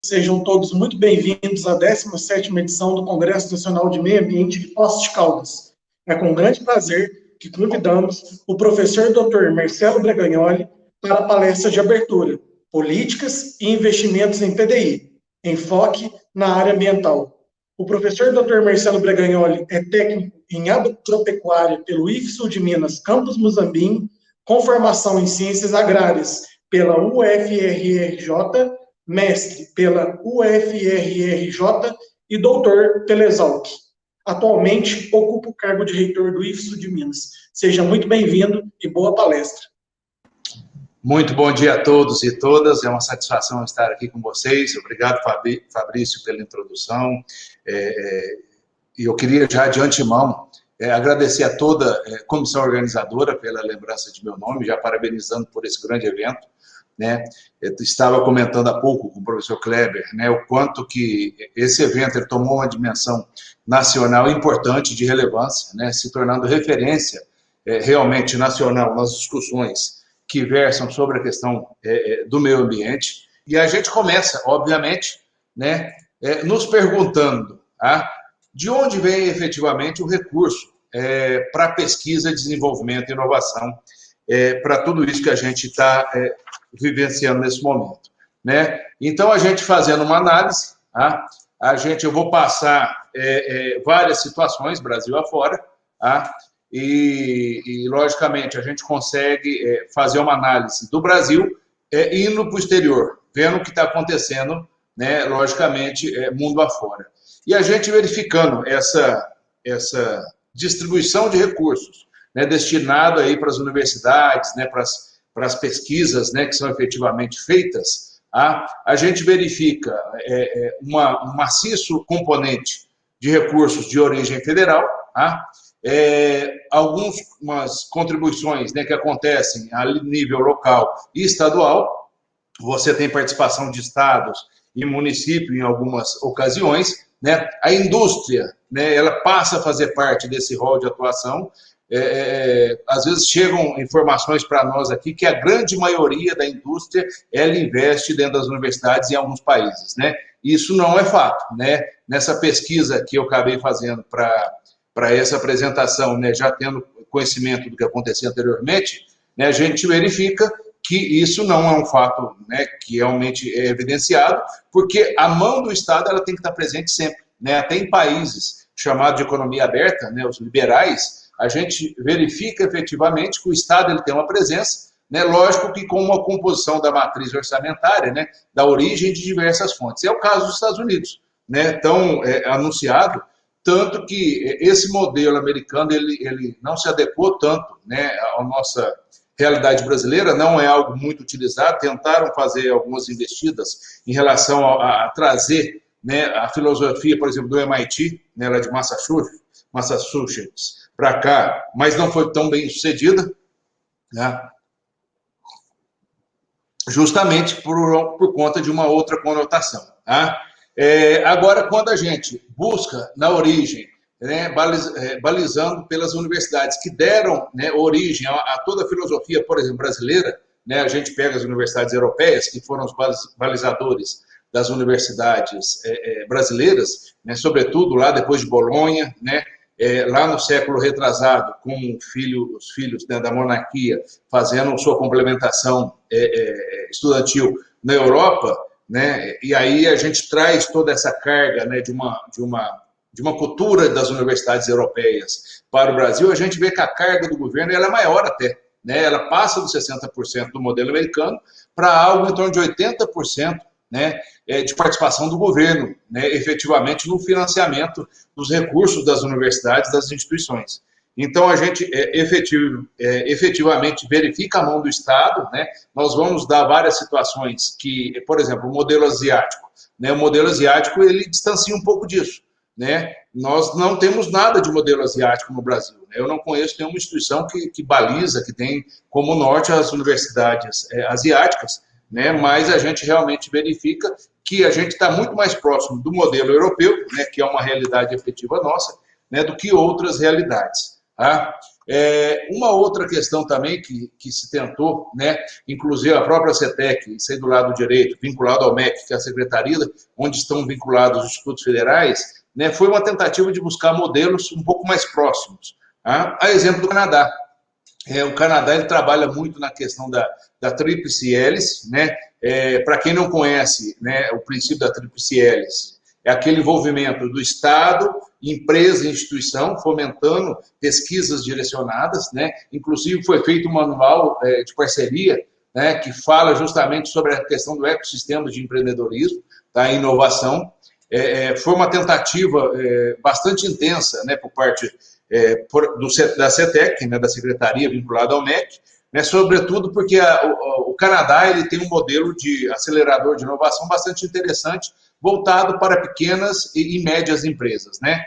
Sejam todos muito bem-vindos à 17ª edição do Congresso Nacional de Meio Ambiente de Poços de Caldas. É com grande prazer que convidamos o professor Dr. Marcelo Bregagnoli para a palestra de abertura, Políticas e Investimentos em TDI, enfoque na área ambiental. O professor Dr. Marcelo Bregagnoli é técnico em agropecuária pelo IFSU de Minas, Campus Muzambinho, com formação em Ciências Agrárias pela UFRJ, mestre pela UFRJ e doutor pela Exalc. Atualmente, ocupa o cargo de reitor do IFSU de Minas. Seja muito bem-vindo e boa palestra. Muito bom dia a todos e todas. É uma satisfação estar aqui com vocês. Obrigado, Fabrício, pela introdução. E eu queria já de antemão agradecer a toda a comissão organizadora pela lembrança de meu nome, já parabenizando por esse grande evento. Eu estava comentando há pouco com o professor Kleber, o quanto que esse evento ele tomou uma dimensão nacional importante de relevância, se tornando referência realmente nacional nas discussões que versam sobre a questão do meio ambiente. E a gente começa, obviamente, nos perguntando de onde vem efetivamente o recurso para pesquisa, desenvolvimento e inovação, para tudo isso que a gente está vivenciando nesse momento, Então, a gente fazendo uma análise, eu vou passar várias situações, Brasil afora, e, logicamente, a gente consegue fazer uma análise do Brasil indo para o exterior, vendo o que está acontecendo, logicamente, mundo afora. E a gente verificando essa distribuição de recursos, destinado aí para as universidades, para as pesquisas que são efetivamente feitas, a gente verifica um maciço componente de recursos de origem federal, algumas contribuições que acontecem a nível local e estadual. Você tem participação de estados e município em algumas ocasiões, A indústria, ela passa a fazer parte desse rol de atuação. Às vezes chegam informações para nós aqui que a grande maioria da indústria, ela investe dentro das universidades em alguns países, Isso não é fato, Nessa pesquisa que eu acabei fazendo para essa apresentação, já tendo conhecimento do que acontecia anteriormente, a gente verifica que isso não é um fato, que realmente é evidenciado, porque a mão do Estado ela tem que estar presente sempre, Até em países chamados de economia aberta, os liberais, a gente verifica efetivamente que o Estado ele tem uma presença, lógico que com uma composição da matriz orçamentária, da origem de diversas fontes. É o caso dos Estados Unidos, tão anunciado, tanto que esse modelo americano ele não se adequou tanto à nossa realidade brasileira, não é algo muito utilizado. Tentaram fazer algumas investidas em relação a trazer a filosofia, por exemplo, do MIT, lá de Massachusetts, para cá, mas não foi tão bem sucedida, justamente por conta de uma outra conotação. Agora, quando a gente busca na origem, balizando pelas universidades que deram origem a toda a filosofia, por exemplo, brasileira, a gente pega as universidades europeias, que foram os balizadores das universidades brasileiras, sobretudo lá depois de Bolonha, lá no século retrasado, com os filhos da monarquia fazendo sua complementação estudantil na Europa, e aí a gente traz toda essa carga de uma cultura das universidades europeias para o Brasil. A gente vê que a carga do governo ela é maior até, ela passa dos 60% do modelo americano para algo em torno de 80%, de participação do governo, efetivamente no financiamento dos recursos das universidades, das instituições. Então, a gente efetivamente verifica a mão do Estado, Nós vamos dar várias situações que, por exemplo, o modelo asiático, O modelo asiático, ele distancia um pouco disso, Nós não temos nada de modelo asiático no Brasil, Eu não conheço nenhuma instituição que baliza, que tem como norte as universidades asiáticas, mas a gente realmente verifica que a gente está muito mais próximo do modelo europeu, que é uma realidade efetiva nossa, do que outras realidades. Uma outra questão também que se tentou, né, inclusive a própria CETEC, isso aí do lado direito, vinculado ao MEC, que é a secretaria, onde estão vinculados os institutos federais, né, foi uma tentativa de buscar modelos um pouco mais próximos. Tá? A exemplo do Canadá. O Canadá ele trabalha muito na questão da tríplice hélice, né? Para quem não conhece, né, o princípio da tríplice hélice, é aquele envolvimento do Estado, empresa e instituição, fomentando pesquisas direcionadas, né? Inclusive foi feito um manual de parceria, né, que fala justamente sobre a questão do ecossistema de empreendedorismo, da inovação. Foi uma tentativa bastante intensa, né, por parte da CETEC, né, da Secretaria vinculada ao MEC, né, sobretudo porque o Canadá ele tem um modelo de acelerador de inovação bastante interessante, voltado para pequenas e médias empresas. Né?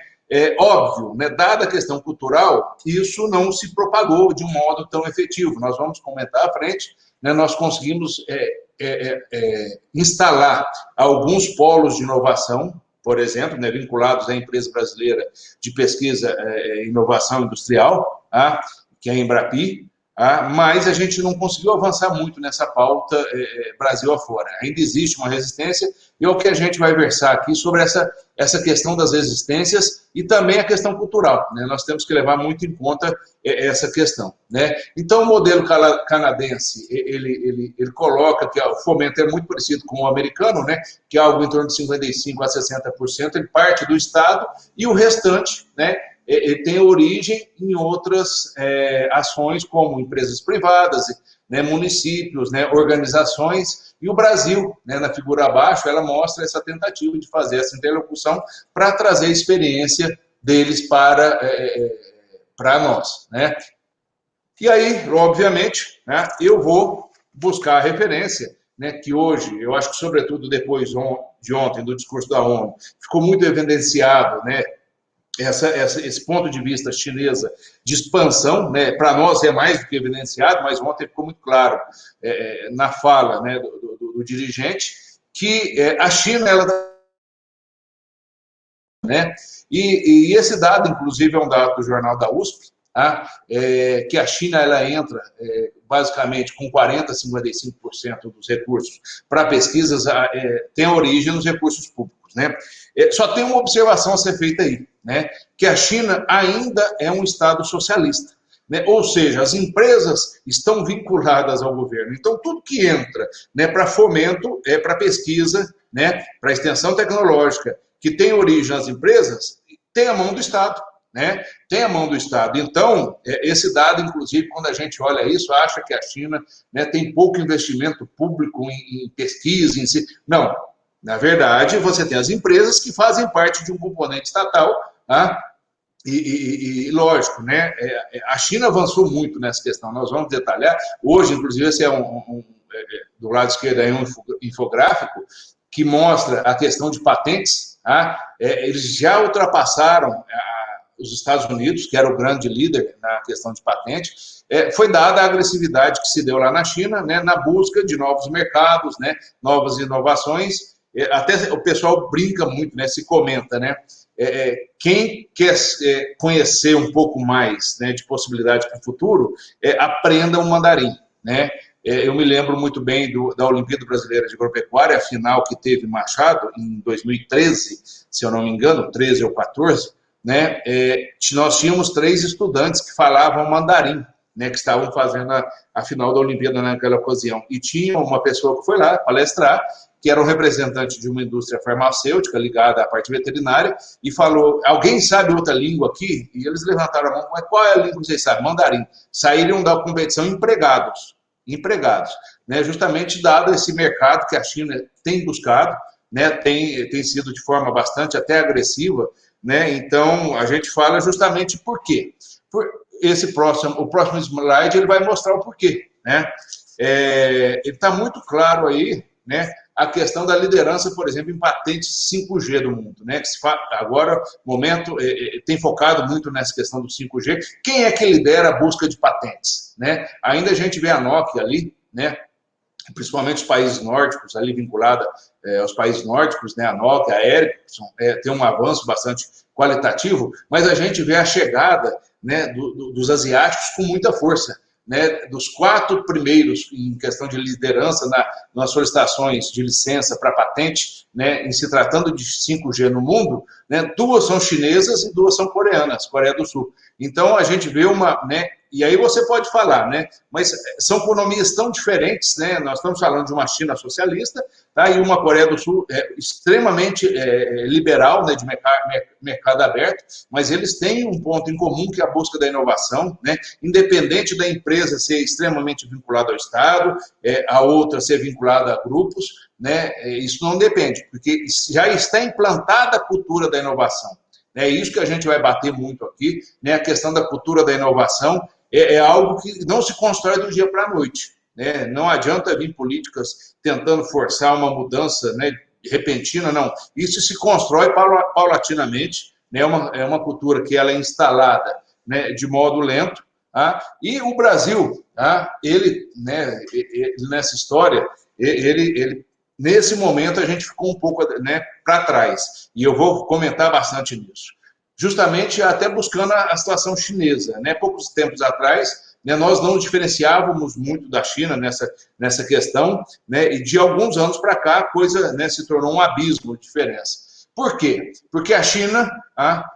Óbvio, né, dada a questão cultural, isso não se propagou de um modo tão efetivo. Nós vamos comentar à frente, né, nós conseguimos instalar alguns polos de inovação, por exemplo, né, vinculados à empresa brasileira de pesquisa e inovação industrial, que é a Embrapi, mas a gente não conseguiu avançar muito nessa pauta Brasil afora. Ainda existe uma resistência, e é o que a gente vai versar aqui sobre essa questão das resistências e também a questão cultural. Né? Nós temos que levar muito em conta essa questão. Né? Então, o modelo canadense, ele coloca que o fomento é muito parecido com o americano, né? Que é algo em torno de 55% a 60%, ele parte do Estado, e o restante, né? Ele tem origem em outras ações, como empresas privadas, né, municípios, né, organizações, e o Brasil, né, na figura abaixo, ela mostra essa tentativa de fazer essa interlocução para trazer a experiência deles para nós. Né? E aí, obviamente, né, eu vou buscar a referência, né, que hoje, eu acho que sobretudo depois de ontem, do discurso da ONU, ficou muito evidenciado, né, esse ponto de vista chinesa de expansão, né, para nós é mais do que evidenciado, mas ontem ficou muito claro na fala, né, do dirigente, que a China, ela... Né, e esse dado, inclusive, é um dado do jornal da USP, que a China ela entra basicamente com 40% a 55% dos recursos para pesquisas, tem origem nos recursos públicos. Né? Só tem uma observação a ser feita aí, né? Que a China ainda é um Estado socialista. Né? Ou seja, as empresas estão vinculadas ao governo. Então, tudo que entra, né, para fomento, para pesquisa, né, para extensão tecnológica, que tem origem nas empresas, tem a mão do Estado. Né? Tem a mão do Estado. Então, esse dado, inclusive, quando a gente olha isso, acha que a China, né, tem pouco investimento público em pesquisa, em si. Não. Na verdade, você tem as empresas que fazem parte de um componente estatal, e lógico, né, a China avançou muito nessa questão, nós vamos detalhar. Hoje, inclusive, esse do lado esquerdo é um infográfico que mostra a questão de patentes. Eles já ultrapassaram os Estados Unidos, que era o grande líder na questão de patente. Foi dada a agressividade que se deu lá na China, né, na busca de novos mercados, né, novas inovações. Até o pessoal brinca muito, né, se comenta, né, quem quer conhecer um pouco mais, né, de possibilidade para o futuro, aprenda o mandarim. Né? Eu me lembro muito bem da Olimpíada Brasileira de Agropecuária, a final que teve Machado, em 2013, se eu não me engano, 13 ou 14, né? Nós tínhamos 3 estudantes que falavam mandarim, né, que estavam fazendo a final da Olimpíada naquela ocasião. E tinha uma pessoa que foi lá palestrar, que era um representante de uma indústria farmacêutica ligada à parte veterinária, e falou, alguém sabe outra língua aqui? E eles levantaram a mão, mas qual é a língua que vocês sabem? Mandarim. Saíram da competição empregados, né, justamente dado esse mercado que a China tem buscado, né, tem sido de forma bastante até agressiva, né, então a gente fala justamente por quê. O próximo slide ele vai mostrar o porquê. Né? Ele está muito claro aí, né, a questão da liderança, por exemplo, em patentes 5G do mundo. Né, que agora, no momento, tem focado muito nessa questão do 5G. Quem é que lidera a busca de patentes? Né? Ainda a gente vê a Nokia ali, né, principalmente os países nórdicos, ali vinculada aos países nórdicos, né, a Nokia, a Ericsson, tem um avanço bastante qualitativo, mas a gente vê a chegada, né, dos asiáticos com muita força. Né, dos 4 primeiros em questão de liderança nas solicitações de licença para patente, né, em se tratando de 5G no mundo, né, 2 são chinesas e 2 são coreanas, Coreia do Sul. Então, a gente vê né, e aí você pode falar, né, mas são economias tão diferentes, né, nós estamos falando de uma China socialista, tá, e uma Coreia do Sul extremamente liberal, né, de mercado aberto, mas eles têm um ponto em comum que é a busca da inovação, né, independente da empresa ser extremamente vinculada ao Estado, a outra ser vinculada a grupos, né, isso não depende, porque já está implantada a cultura da inovação. É isso que a gente vai bater muito aqui, né? A questão da cultura da inovação é algo que não se constrói do dia para a noite. Né? Não adianta vir políticas tentando forçar uma mudança, né, repentina, não. Isso se constrói paulatinamente, né? É uma cultura que ela é instalada, né, de modo lento. Tá? E o Brasil, tá? Ele, né, nessa história, ele nesse momento, a gente ficou um pouco, né, para trás. E eu vou comentar bastante nisso. Justamente até buscando a situação chinesa. Né? Poucos tempos atrás, né, nós não diferenciávamos muito da China nessa questão, né, e de alguns anos para cá, a coisa, né, se tornou um abismo de diferença. Por quê? Porque a China, a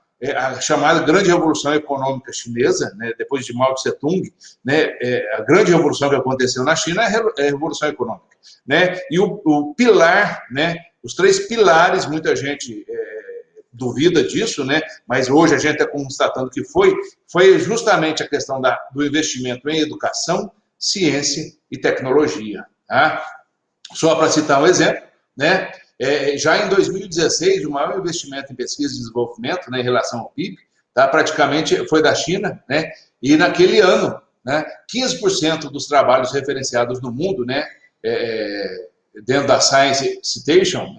chamada Grande Revolução Econômica Chinesa, né, depois de Mao Tse-tung, né, a grande revolução que aconteceu na China é a Revolução Econômica. Né? E o pilar, né, os 3 pilares, muita gente duvida disso, né, mas hoje a gente está constatando que foi justamente a questão do investimento em educação, ciência e tecnologia. Tá? Só para citar um exemplo, né, já em 2016, o maior investimento em pesquisa e desenvolvimento, né, em relação ao PIB, tá, praticamente foi da China, né, e naquele ano, né, 15% dos trabalhos referenciados no mundo, né, dentro da Science Citation,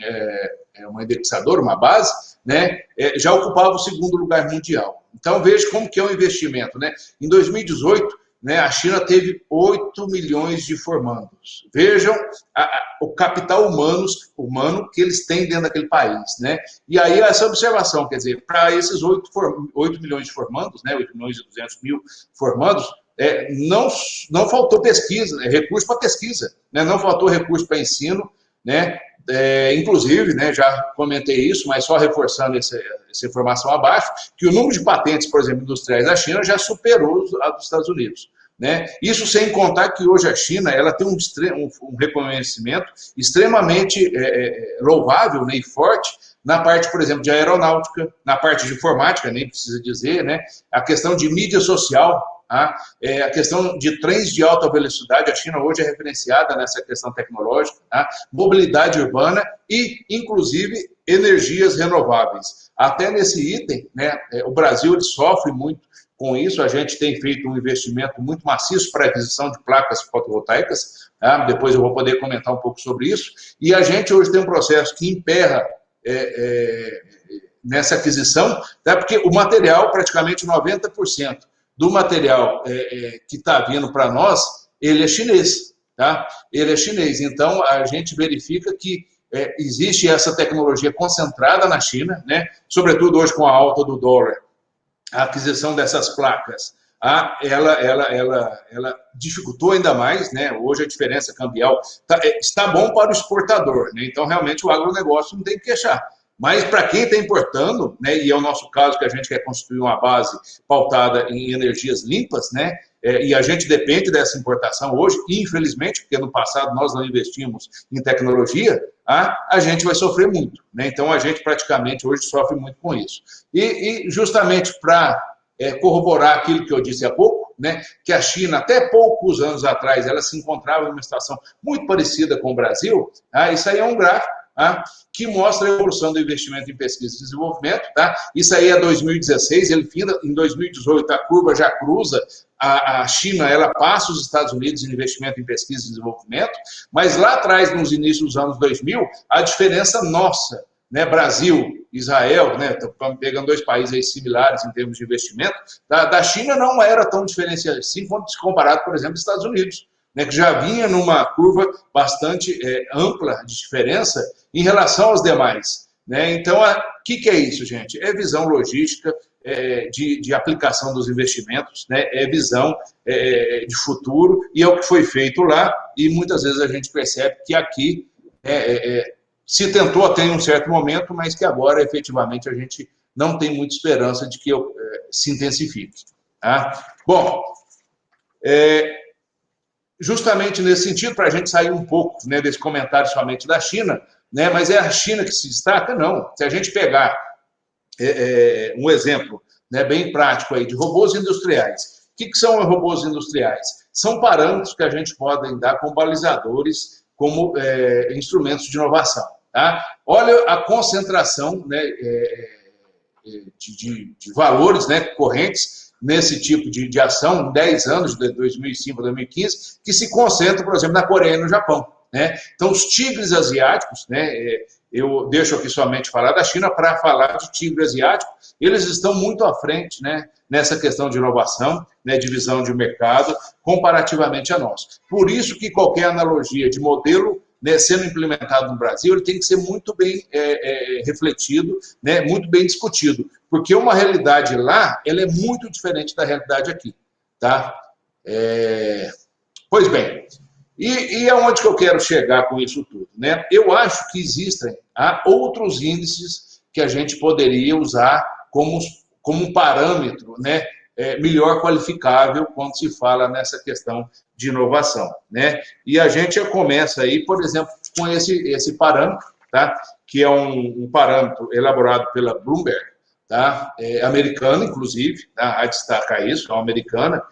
uma indexadora, uma base, né, já ocupava o 2º lugar mundial. Então, veja como que é um investimento. Né? Em 2018, né, a China teve 8 milhões de formandos. Vejam o capital humano que eles têm dentro daquele país. Né? E aí, essa observação, quer dizer, para esses 8 milhões de formandos, né, 8 milhões e 200 mil formandos, não faltou pesquisa, recurso para pesquisa, né? Não faltou recurso para ensino, né? Inclusive, né, já comentei isso, mas só reforçando essa informação abaixo, que o número de patentes, por exemplo, industriais da China já superou a dos Estados Unidos. Né? Isso sem contar que hoje a China ela tem um reconhecimento extremamente louvável, né, e forte na parte, por exemplo, de aeronáutica, na parte de informática, nem precisa dizer, né? A questão de mídia social, a questão de trens de alta velocidade, a China hoje é referenciada nessa questão tecnológica, mobilidade urbana e, inclusive, energias renováveis. Até nesse item, né, o Brasil ele sofre muito com isso, a gente tem feito um investimento muito maciço para a aquisição de placas fotovoltaicas, depois eu vou poder comentar um pouco sobre isso, e a gente hoje tem um processo que emperra nessa aquisição, porque o material, praticamente 90%, do material que está vindo para nós, ele é chinês, tá? Ele é chinês. Então, a gente verifica que existe essa tecnologia concentrada na China, né? Sobretudo hoje com a alta do dólar, a aquisição dessas placas, ela dificultou ainda mais, né? Hoje a diferença cambial está bom para o exportador, né? Então, realmente, o agronegócio não tem que queixar. Mas para quem está importando, né, e é o nosso caso que a gente quer construir uma base pautada em energias limpas, né, e a gente depende dessa importação hoje, infelizmente, porque no passado nós não investimos em tecnologia, a gente vai sofrer muito. Né? Então, a gente praticamente hoje sofre muito com isso. E justamente para corroborar aquilo que eu disse há pouco, né, que a China, até poucos anos atrás, ela se encontrava em uma situação muito parecida com o Brasil, isso aí é um gráfico que mostra a evolução do investimento em pesquisa e desenvolvimento. Isso aí é 2016, ele finda em 2018, a curva já cruza, a China ela passa os Estados Unidos em investimento em pesquisa e desenvolvimento, mas lá atrás, nos inícios dos anos 2000, a diferença nossa, né, Brasil, Israel, né, estamos pegando 2 países aí similares em termos de investimento, da China não era tão diferenciada assim, quando se comparado, por exemplo, aos Estados Unidos, né, que já vinha numa curva bastante ampla de diferença em relação aos demais. Né? Então, o que é isso, gente? É visão logística, de aplicação dos investimentos, né? É visão de futuro, e é o que foi feito lá, e muitas vezes a gente percebe que aqui se tentou até em um certo momento, mas que agora, efetivamente, a gente não tem muita esperança de que se intensifique. Tá? Bom, justamente nesse sentido, para a gente sair um pouco, né, desse comentário somente da China, né, mas é a China que se destaca? Não. Se a gente pegar um exemplo, né, bem prático aí, de robôs industriais. O que são robôs industriais? São parâmetros que a gente pode dar como balizadores, como instrumentos de inovação. Tá? Olha a concentração, né, de valores, né, correntes nesse tipo de ação, em 10 anos, de 2005 a 2015, que se concentra, por exemplo, na Coreia e no Japão. Né? Então, os tigres asiáticos, né, eu deixo aqui somente falar da China para falar de tigre asiático, eles estão muito à frente, né, nessa questão de inovação, né, de visão de mercado, comparativamente a nós. Por isso que qualquer analogia de modelo, né, sendo implementado no Brasil, ele tem que ser muito bem refletido, né, muito bem discutido, porque uma realidade lá, ela é muito diferente da realidade aqui. Tá? Pois bem, e aonde que eu quero chegar com isso tudo? Né? Eu acho que existem outros índices que a gente poderia usar como um parâmetro, né, melhor qualificável quando se fala nessa questão de inovação. Né? E a gente já começa aí, por exemplo, com esse parâmetro, tá? Que é um parâmetro elaborado pela Bloomberg, tá? Americana, inclusive, tá? A destacar isso, é uma americana,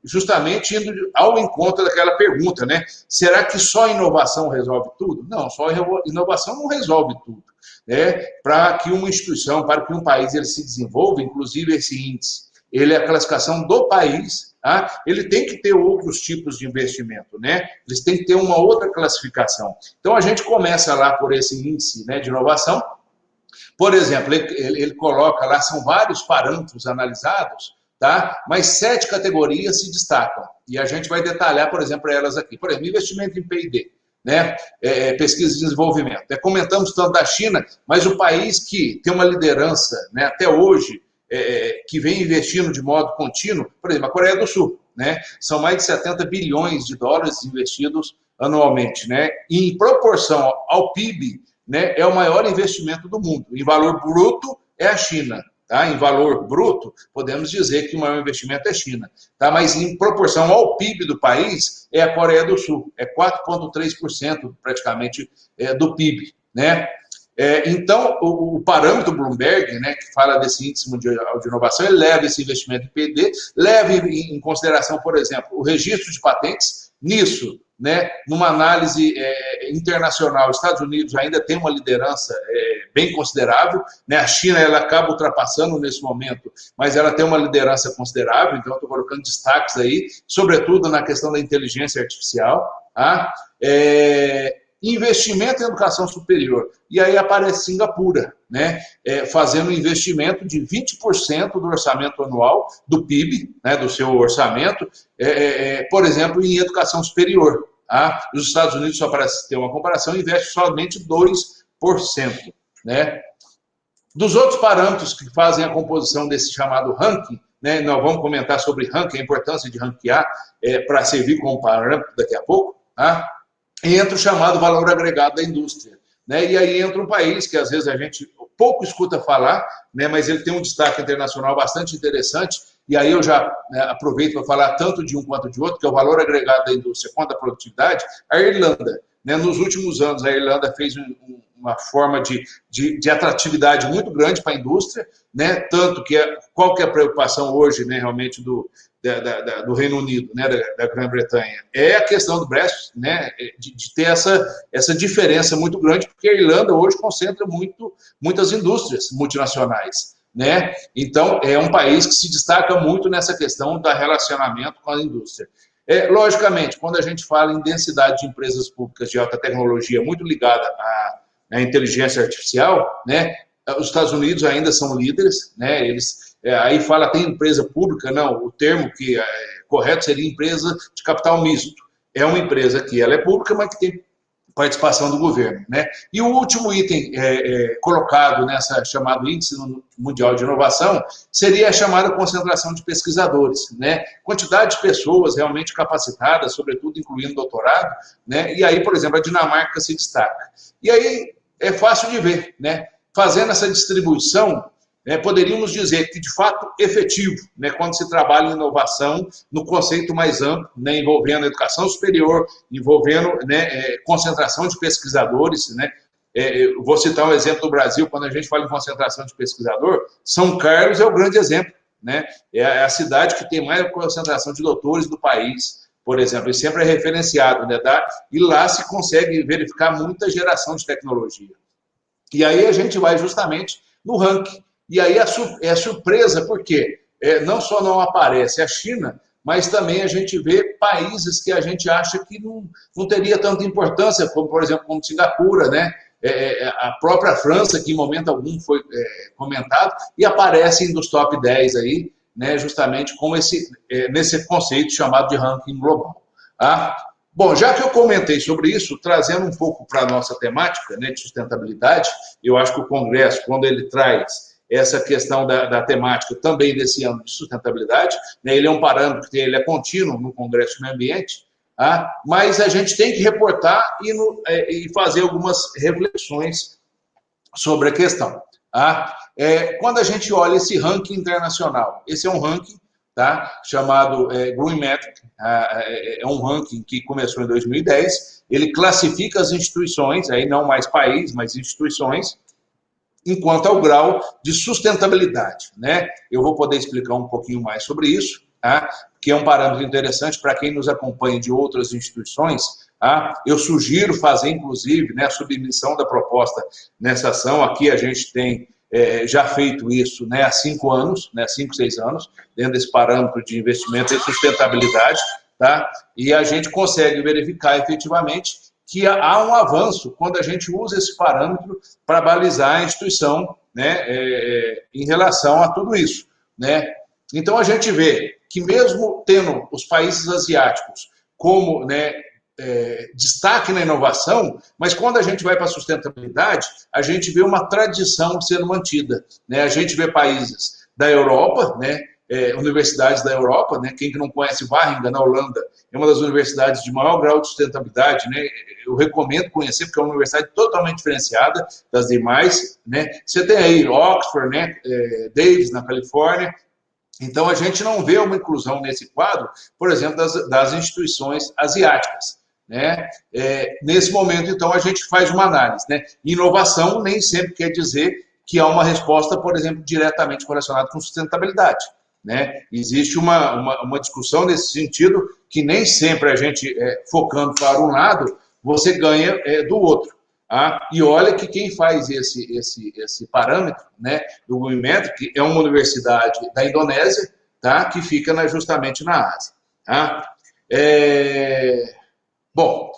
justamente indo ao encontro daquela pergunta, né? Será que só inovação resolve tudo? Não, só inovação não resolve tudo. Né? Para que uma instituição, para que um país ele se desenvolva, inclusive esse índice, ele é a classificação do país, tá? Ele tem que ter outros tipos de investimento, né? Eles têm que ter uma outra classificação. Então, a gente começa lá por esse índice, né, de inovação. Por exemplo, ele coloca lá, são vários parâmetros analisados, tá? Mas 7 categorias se destacam. E a gente vai detalhar, por exemplo, elas aqui. Por exemplo, investimento em P&D, né? Pesquisa e desenvolvimento. Comentamos tanto da China, mas o país que tem uma liderança, né, até hoje, que vem investindo de modo contínuo, por exemplo, a Coreia do Sul, né? São mais de 70 bilhões de dólares investidos anualmente, né? E em proporção ao PIB, né, é o maior investimento do mundo. Em valor bruto, é a China. Tá? Em valor bruto, podemos dizer que o maior investimento é a China. Tá? Mas em proporção ao PIB do país, é a Coreia do Sul. É 4,3% praticamente do PIB. Né? Então, o parâmetro Bloomberg, né, que fala desse índice mundial de inovação, ele leva esse investimento em P&D, leva em consideração, por exemplo, o registro de patentes. Nisso, né, numa análise internacional, os Estados Unidos ainda tem uma liderança bem considerável, né? A China ela acaba ultrapassando nesse momento, mas ela tem uma liderança considerável, então estou colocando destaques aí, sobretudo na questão da inteligência artificial, tá? Investimento em educação superior, e aí aparece Singapura, né? Fazendo um investimento de 20% do orçamento anual, do PIB, né, do seu orçamento, por exemplo, em educação superior. Tá? Os Estados Unidos, só para ter uma comparação, investe somente 2%. Né? Dos outros parâmetros que fazem a composição desse chamado ranking, né, nós vamos comentar sobre ranking, a importância de ranquear para servir como parâmetro daqui a pouco, tá? Entra o chamado valor agregado da indústria. Né? E aí entra um país que às vezes a gente pouco escuta falar, né, mas ele tem um destaque internacional bastante interessante, e aí eu já aproveito para falar tanto de um quanto de outro, que é o valor agregado da indústria quanto da produtividade, a Irlanda. Né? Nos últimos anos, a Irlanda fez uma forma de atratividade muito grande para a indústria, né? Tanto que qual que é a preocupação hoje, né, realmente, do Reino Unido, né, da Grã-Bretanha, é a questão do Brexit, né, de ter essa diferença muito grande, porque a Irlanda hoje concentra muitas indústrias multinacionais. Né? Então, é um país que se destaca muito nessa questão do relacionamento com a indústria. Logicamente, quando a gente fala em densidade de empresas públicas de alta tecnologia muito ligada à inteligência artificial, né, os Estados Unidos ainda são líderes, né, eles, aí fala, tem empresa pública, não, o termo que correto seria empresa de capital misto. É uma empresa que ela é pública, mas que tem participação do governo, né? E o último item colocado nessa chamado Índice Mundial de Inovação seria a chamada concentração de pesquisadores, né? Quantidade de pessoas realmente capacitadas, sobretudo incluindo doutorado, né? E aí, por exemplo, a Dinamarca se destaca. E aí é fácil de ver, né? Fazendo essa distribuição, poderíamos dizer que, de fato, efetivo, né, quando se trabalha em inovação no conceito mais amplo, né, envolvendo educação superior, envolvendo, né, concentração de pesquisadores, né, vou citar um exemplo do Brasil, quando a gente fala em concentração de pesquisador, São Carlos é o grande exemplo, né, é a cidade que tem mais concentração de doutores do país, por exemplo, e sempre é referenciado, né, e lá se consegue verificar muita geração de tecnologia. E aí a gente vai justamente no ranking. E aí é surpresa, porque não só não aparece a China, mas também a gente vê países que a gente acha que não teria tanta importância, como, por exemplo, como Singapura, né? A própria França, que em momento algum foi comentado, e aparecem dos top 10 aí, né? Justamente com nesse conceito chamado de ranking global. Tá? Bom, já que eu comentei sobre isso, trazendo um pouco para a nossa temática, né, de sustentabilidade, eu acho que o Congresso, quando ele traz essa questão da temática também desse ano de sustentabilidade, né, ele é um parâmetro que ele é contínuo no Congresso do Meio Ambiente, tá? Mas a gente tem que reportar e fazer algumas reflexões sobre a questão. Tá? Quando a gente olha esse ranking internacional, esse é um ranking, tá, chamado Green Metric, é um ranking que começou em 2010, ele classifica as instituições, aí não mais país, mas instituições, enquanto ao grau de sustentabilidade, né? Eu vou poder explicar um pouquinho mais sobre isso, tá? Que é um parâmetro interessante para quem nos acompanha de outras instituições. Tá? Eu sugiro fazer, inclusive, né, a submissão da proposta nessa ação. Aqui a gente tem já feito isso, né, há 5 anos, né, 5, 6 anos, dentro desse parâmetro de investimento e sustentabilidade, tá? E a gente consegue verificar efetivamente que há um avanço quando a gente usa esse parâmetro para balizar a instituição, né, em relação a tudo isso, né? Então, a gente vê que mesmo tendo os países asiáticos como, né, destaque na inovação, mas quando a gente vai para a sustentabilidade, a gente vê uma tradição sendo mantida, né? A gente vê países da Europa, né, universidades da Europa, né? Quem que não conhece Wageningen, na Holanda, é uma das universidades de maior grau de sustentabilidade, né? Eu recomendo conhecer, porque é uma universidade totalmente diferenciada das demais, né? Você tem aí Oxford, né? Davis, na Califórnia. Então, a gente não vê uma inclusão nesse quadro, por exemplo, das instituições asiáticas, né? Nesse momento, então, a gente faz uma análise, né? Inovação nem sempre quer dizer que há uma resposta, por exemplo, diretamente relacionada com sustentabilidade, né? Existe uma discussão nesse sentido que nem sempre a gente, focando para um lado, você ganha do outro. Tá? E olha que quem faz esse parâmetro, né, do Green Metric é uma universidade da Indonésia, tá, que fica justamente na Ásia. Tá? Bom,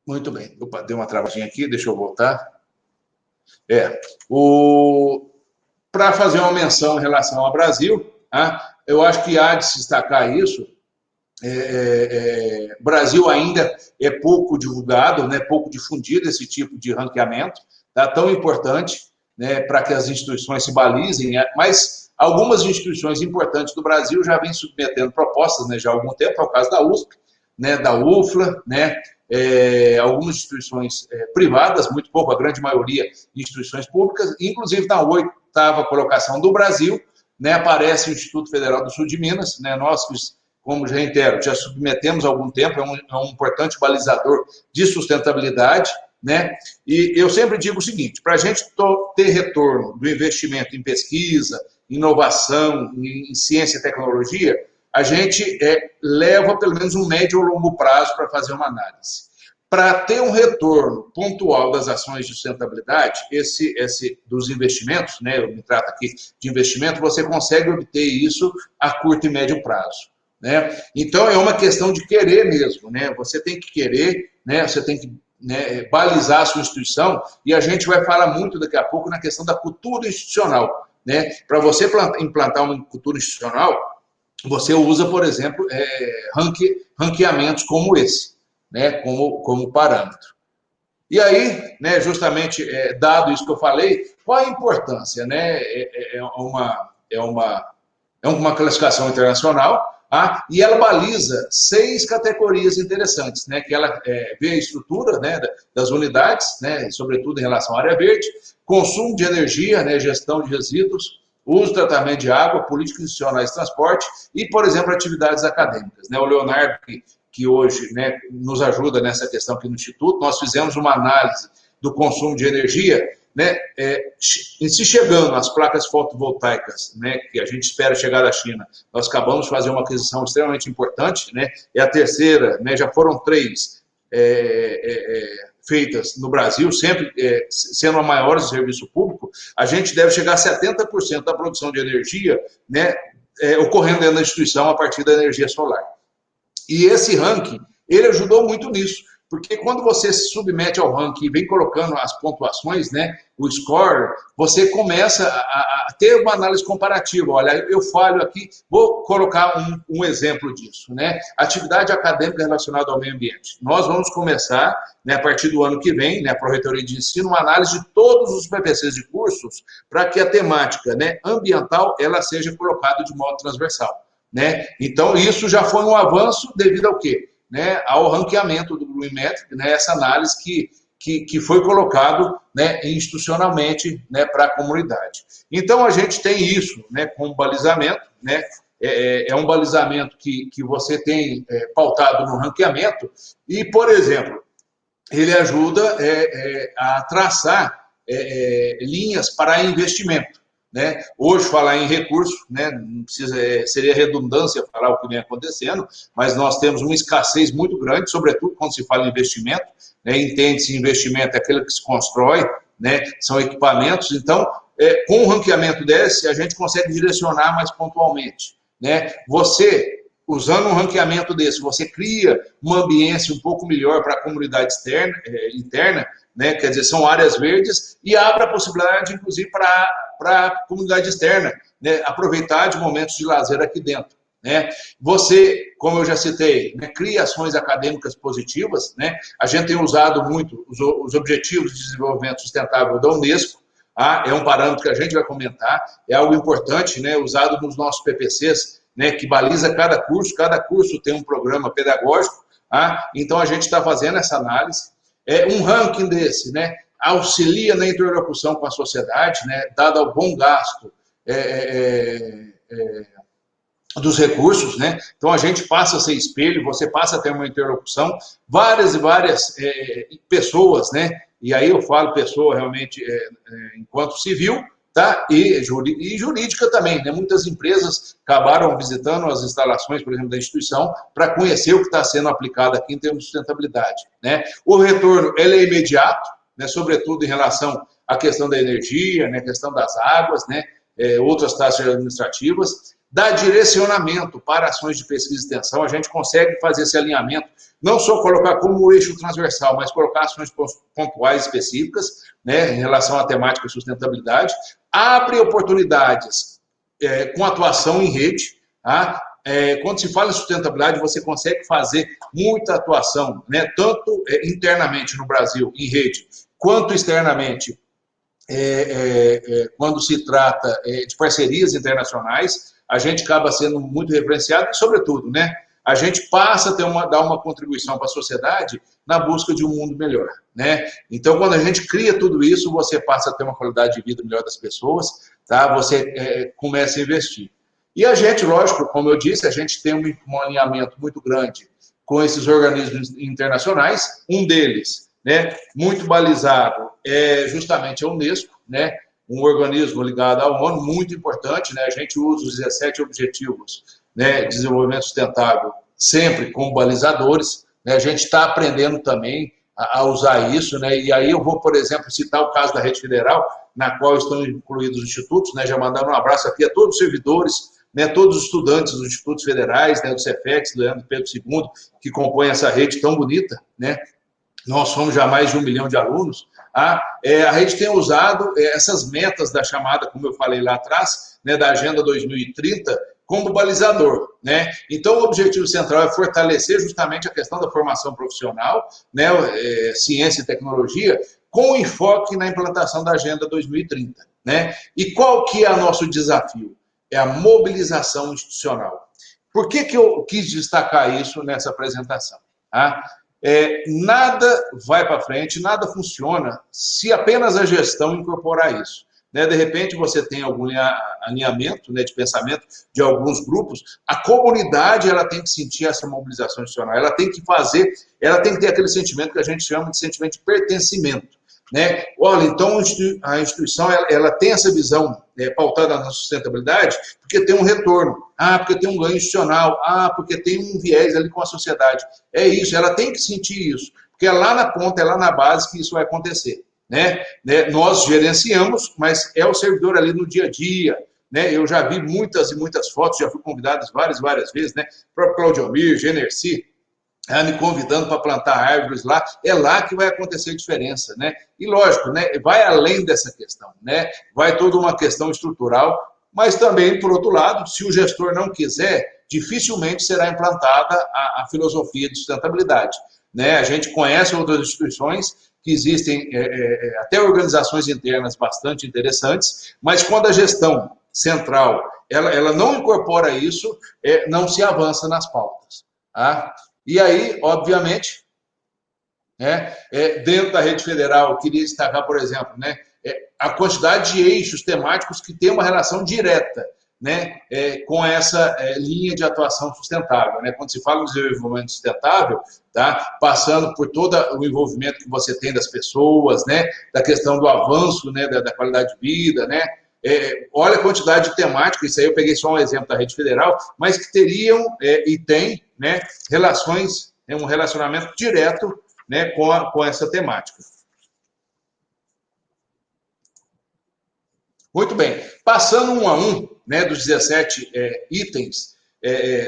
muito bem. Opa, deu uma travadinha aqui, deixa eu voltar. Para fazer uma menção em relação ao Brasil, tá? Eu acho que há de se destacar isso. O Brasil ainda é pouco divulgado, né, pouco difundido esse tipo de ranqueamento, tá, tão importante, né, para que as instituições se balizem, mas algumas instituições importantes do Brasil já vêm submetendo propostas, né, já há algum tempo, é o caso da USP, né, da UFLA, né, algumas instituições privadas, muito pouco, a grande maioria instituições públicas, inclusive na 8ª colocação do Brasil, né, aparece o Instituto Federal do Sul de Minas, né, nós, como já reitero, já submetemos há algum tempo, é um importante balizador de sustentabilidade, né? E eu sempre digo o seguinte, para a gente ter retorno do investimento em pesquisa, inovação, em ciência e tecnologia, a gente leva pelo menos um médio ou longo prazo para fazer uma análise. Para ter um retorno pontual das ações de sustentabilidade, dos investimentos, né? Eu me trato aqui de investimento, você consegue obter isso a curto e médio prazo. Né? Então, é uma questão de querer mesmo, né? Você tem que querer, né? Você tem que, né, balizar a sua instituição, e a gente vai falar muito daqui a pouco na questão da cultura institucional. Né? Para você implantar uma cultura institucional, você usa, por exemplo, ranqueamentos como esse, né, como parâmetro. E aí, né, justamente, dado isso que eu falei, qual a importância? Né? É uma classificação internacional, e ela baliza 6 categorias interessantes, né, que ela vê a estrutura, né, das unidades, né, sobretudo em relação à área verde, consumo de energia, né, gestão de resíduos, uso e tratamento de água, políticas institucionais de transporte e, por exemplo, atividades acadêmicas. Né? O Leonardo, que hoje, né, nos ajuda nessa questão aqui no Instituto, nós fizemos uma análise do consumo de energia, né, se chegando às placas fotovoltaicas, né, que a gente espera chegar da China, nós acabamos de fazer uma aquisição extremamente importante, né, é a terceira, né, já foram 3 feitas no Brasil, sempre sendo a maior do serviço público, a gente deve chegar a 70% da produção de energia, né, ocorrendo dentro da instituição a partir da energia solar. E esse ranking, ele ajudou muito nisso, porque quando você se submete ao ranking e vem colocando as pontuações, né, o score, você começa a ter uma análise comparativa. Olha, eu falho aqui, vou colocar um exemplo disso, né? Atividade acadêmica relacionada ao meio ambiente. Nós vamos começar, né, a partir do ano que vem, né, a Pró-Reitoria de Ensino, uma análise de todos os PPCs de cursos para que a temática, né, ambiental ela seja colocada de modo transversal. Né? Então, isso já foi um avanço devido ao quê? Né? Ao ranqueamento do Green Metric, né? Essa análise que foi colocado, né, institucionalmente, né, para a comunidade. Então, a gente tem isso, né, como balizamento, né? É um balizamento que você tem pautado no ranqueamento e, por exemplo, ele ajuda a traçar linhas para investimento. Né? Hoje, falar em recurso, né, não precisa, seria redundância falar o que vem acontecendo, mas nós temos uma escassez muito grande, sobretudo quando se fala em investimento, né, entende-se investimento é aquele que se constrói, né, são equipamentos, então, com um ranqueamento desse, a gente consegue direcionar mais pontualmente. Né? Você, usando um ranqueamento desse, você cria uma ambiência um pouco melhor para a comunidade interna, né? Quer dizer, são áreas verdes e abre a possibilidade, inclusive, para a comunidade externa, né, aproveitar de momentos de lazer aqui dentro. Né? Você, como eu já citei, né, cria ações acadêmicas positivas, né? A gente tem usado muito os Objetivos de Desenvolvimento Sustentável da Unesco, é um parâmetro que a gente vai comentar, é algo importante, né, usado nos nossos PPCs, né, que baliza cada curso tem um programa pedagógico, então a gente está fazendo essa análise. Um ranking desse, né, auxilia na interlocução com a sociedade, né, dado ao bom gasto dos recursos, né? Então a gente passa a ser espelho, você passa a ter uma interlocução, várias e várias pessoas, né? E aí eu falo pessoa realmente enquanto civil, tá? E jurídica também, né? Muitas empresas acabaram visitando as instalações, por exemplo, da instituição, para conhecer o que está sendo aplicado aqui em termos de sustentabilidade, né? O retorno, ele é imediato, né? Sobretudo em relação à questão da energia, né? A questão das águas, né? Outras taxas administrativas, dá direcionamento para ações de pesquisa e extensão, a gente consegue fazer esse alinhamento, não só colocar como eixo transversal, mas colocar ações pontuais específicas, né, em relação à temática de sustentabilidade, abre oportunidades com atuação em rede, tá? Quando se fala em sustentabilidade, você consegue fazer muita atuação, né, tanto internamente no Brasil, em rede, quanto externamente, quando se trata de parcerias internacionais, a gente acaba sendo muito referenciado e, sobretudo, né, a gente passa a dar uma contribuição para a sociedade na busca de um mundo melhor. Né? Então, quando a gente cria tudo isso, você passa a ter uma qualidade de vida melhor das pessoas, tá? Você começa a investir. E a gente, lógico, como eu disse, a gente tem um alinhamento muito grande com esses organismos internacionais, um deles, né, muito balizado, justamente a Unesco, né, um organismo ligado à ONU, muito importante, né, a gente usa os 17 Objetivos, né, de Desenvolvimento Sustentável sempre como balizadores, né, a gente está aprendendo também a usar isso, né, e aí eu vou, por exemplo, citar o caso da Rede Federal, na qual estão incluídos os institutos, né, já mandando um abraço aqui a todos os servidores, né, todos os estudantes dos institutos federais, né, do Cefex, do Leandro Pedro II, que compõem essa rede tão bonita, né, nós somos já mais de 1 milhão de alunos, a rede tem usado essas metas da chamada, como eu falei lá atrás, né, da Agenda 2030, como balizador, né? Então, o objetivo central é fortalecer justamente a questão da formação profissional, né? Ciência e tecnologia, com enfoque na implantação da Agenda 2030, né? E qual que é o nosso desafio? É a mobilização institucional. Por que eu quis destacar isso nessa apresentação? Tá? Nada vai para frente, nada funciona se apenas a gestão incorporar isso. Né? De repente, você tem algum alinhamento, né, de pensamento de alguns grupos, a comunidade ela tem que sentir essa mobilização institucional, ela tem que fazer, ela tem que ter aquele sentimento que a gente chama de sentimento de pertencimento. Né? Olha, então a instituição ela tem essa visão pautada na sustentabilidade porque tem um retorno, porque tem um ganho institucional, porque tem um viés ali com a sociedade. É isso, ela tem que sentir isso, porque é lá na ponta, é lá na base que isso vai acontecer. Né? Nós gerenciamos, mas é o servidor ali no dia a dia. Né? Eu já vi muitas e muitas fotos, já fui convidado várias vezes, né? O próprio Claudio Almir, Generci, me convidando para plantar árvores lá, é lá que vai acontecer a diferença, né? E lógico, né, vai além dessa questão, né? Vai toda uma questão estrutural, mas também, por outro lado, se o gestor não quiser, dificilmente será implantada a filosofia de sustentabilidade, né? A gente conhece outras instituições que existem, até organizações internas bastante interessantes, mas quando a gestão central ela não incorpora isso, não se avança nas pautas, tá? E aí, obviamente, né, dentro da rede federal, eu queria destacar, por exemplo, né, a quantidade de eixos temáticos que tem uma relação direta, né, com essa linha de atuação sustentável. Né? Quando se fala em desenvolvimento sustentável, tá, passando por todo o envolvimento que você tem das pessoas, né, da questão do avanço, né, da qualidade de vida, né, olha a quantidade de temática, isso aí eu peguei só um exemplo da rede federal, mas que teriam e tem, né, relações, um relacionamento direto, né, com essa temática. Muito bem, passando um a um, né, dos 17 itens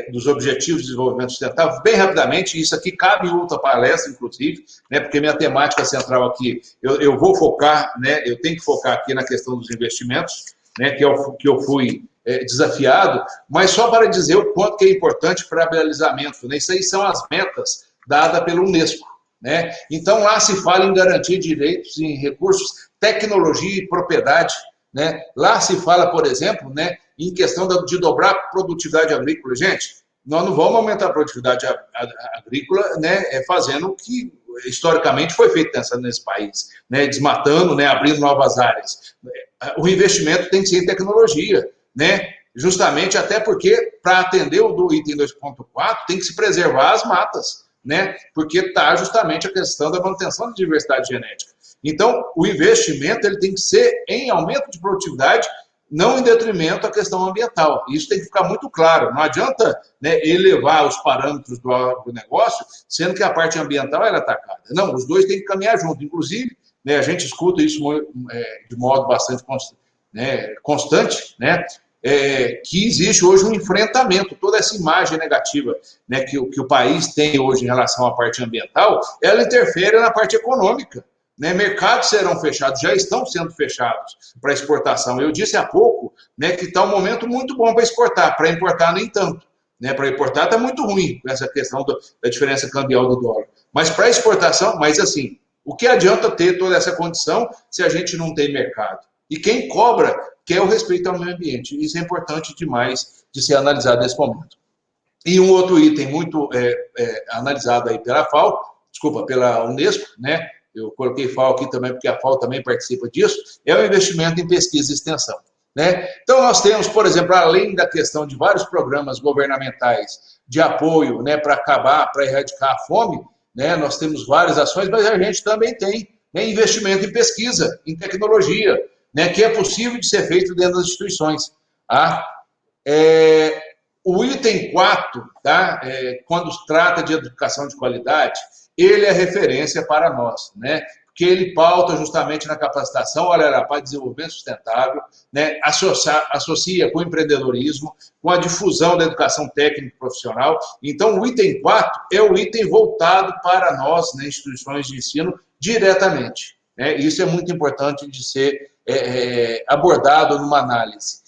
dos Objetivos de Desenvolvimento Sustentável, bem rapidamente, isso aqui cabe em outra palestra, inclusive, né, porque minha temática central aqui, eu vou focar, né, eu tenho que focar aqui na questão dos investimentos, né, que eu fui desafiado, mas só para dizer o quanto que é importante para balizamento, né, isso aí são as metas dadas pelo Unesco, né, então lá se fala em garantir direitos em recursos, tecnologia e propriedade, né, lá se fala, por exemplo, né, em questão de dobrar a produtividade agrícola. Gente, nós não vamos aumentar a produtividade agrícola, né, fazendo o que historicamente foi feito nesse país, né, desmatando, né, abrindo novas áreas. O investimento tem que ser em tecnologia, né, justamente até porque, para atender o do item 2.4, tem que se preservar as matas, né, porque está justamente a questão da manutenção da diversidade genética. Então, o investimento ele tem que ser em aumento de produtividade, não em detrimento à questão ambiental. Isso tem que ficar muito claro. Não adianta, né, elevar os parâmetros do negócio, sendo que a parte ambiental é atacada. Não, os dois têm que caminhar junto. Inclusive, né, a gente escuta isso de modo bastante constante, né, que existe hoje um enfrentamento, toda essa imagem negativa, né, que o país tem hoje em relação à parte ambiental, ela interfere na parte econômica. Né, mercados serão fechados, já estão sendo fechados para exportação. Eu disse há pouco, né, que está um momento muito bom para exportar, para importar nem tanto. Né, para importar está muito ruim com essa questão da diferença cambial do dólar. Mas para exportação, mas assim, o que adianta ter toda essa condição se a gente não tem mercado? E quem cobra quer o respeito ao meio ambiente. Isso é importante demais de ser analisado nesse momento. E um outro item muito analisado aí pela Unesco, né? Eu coloquei FAO aqui também, porque a FAO também participa disso, é o investimento em pesquisa e extensão. Né? Então, nós temos, por exemplo, além da questão de vários programas governamentais de apoio, né, para erradicar a fome, né, nós temos várias ações, mas a gente também tem, né, investimento em pesquisa, em tecnologia, né, que é possível de ser feito dentro das instituições. Tá? O item 4, tá, quando se trata de educação de qualidade, ele é referência para nós, né? Porque ele pauta justamente na capacitação, olha lá, para desenvolvimento sustentável, né? Associa com o empreendedorismo, com a difusão da educação técnica e profissional. Então, o item 4 é o item voltado para nós, né, instituições de ensino, diretamente. Né? Isso é muito importante de ser abordado numa análise.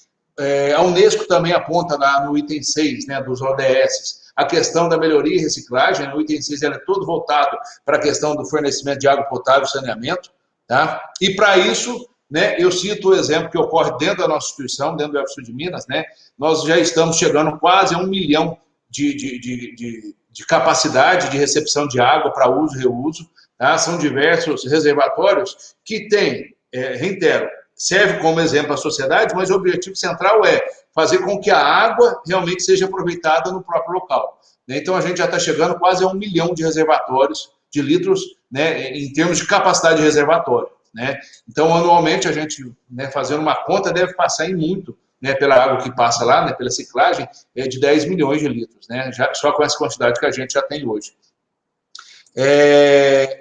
A Unesco também aponta lá no item 6, né, dos ODS, a questão da melhoria e reciclagem. O item 6 é todo voltado para a questão do fornecimento de água potável e saneamento. Tá? E para isso, né, eu cito o exemplo que ocorre dentro da nossa instituição, dentro do UFSU de Minas, né, nós já estamos chegando quase a 1 milhão de capacidade de recepção de água para uso e reuso. Tá? São diversos reservatórios que têm, reitero, serve como exemplo à sociedade, mas o objetivo central é fazer com que a água realmente seja aproveitada no próprio local. Então, a gente já está chegando quase a 1 milhão de reservatórios de litros, né, em termos de capacidade de reservatório. Né? Então, anualmente, a gente, né, fazendo uma conta, deve passar em muito, né, pela água que passa lá, né, pela ciclagem, de 10 milhões de litros, né, só com essa quantidade que a gente já tem hoje.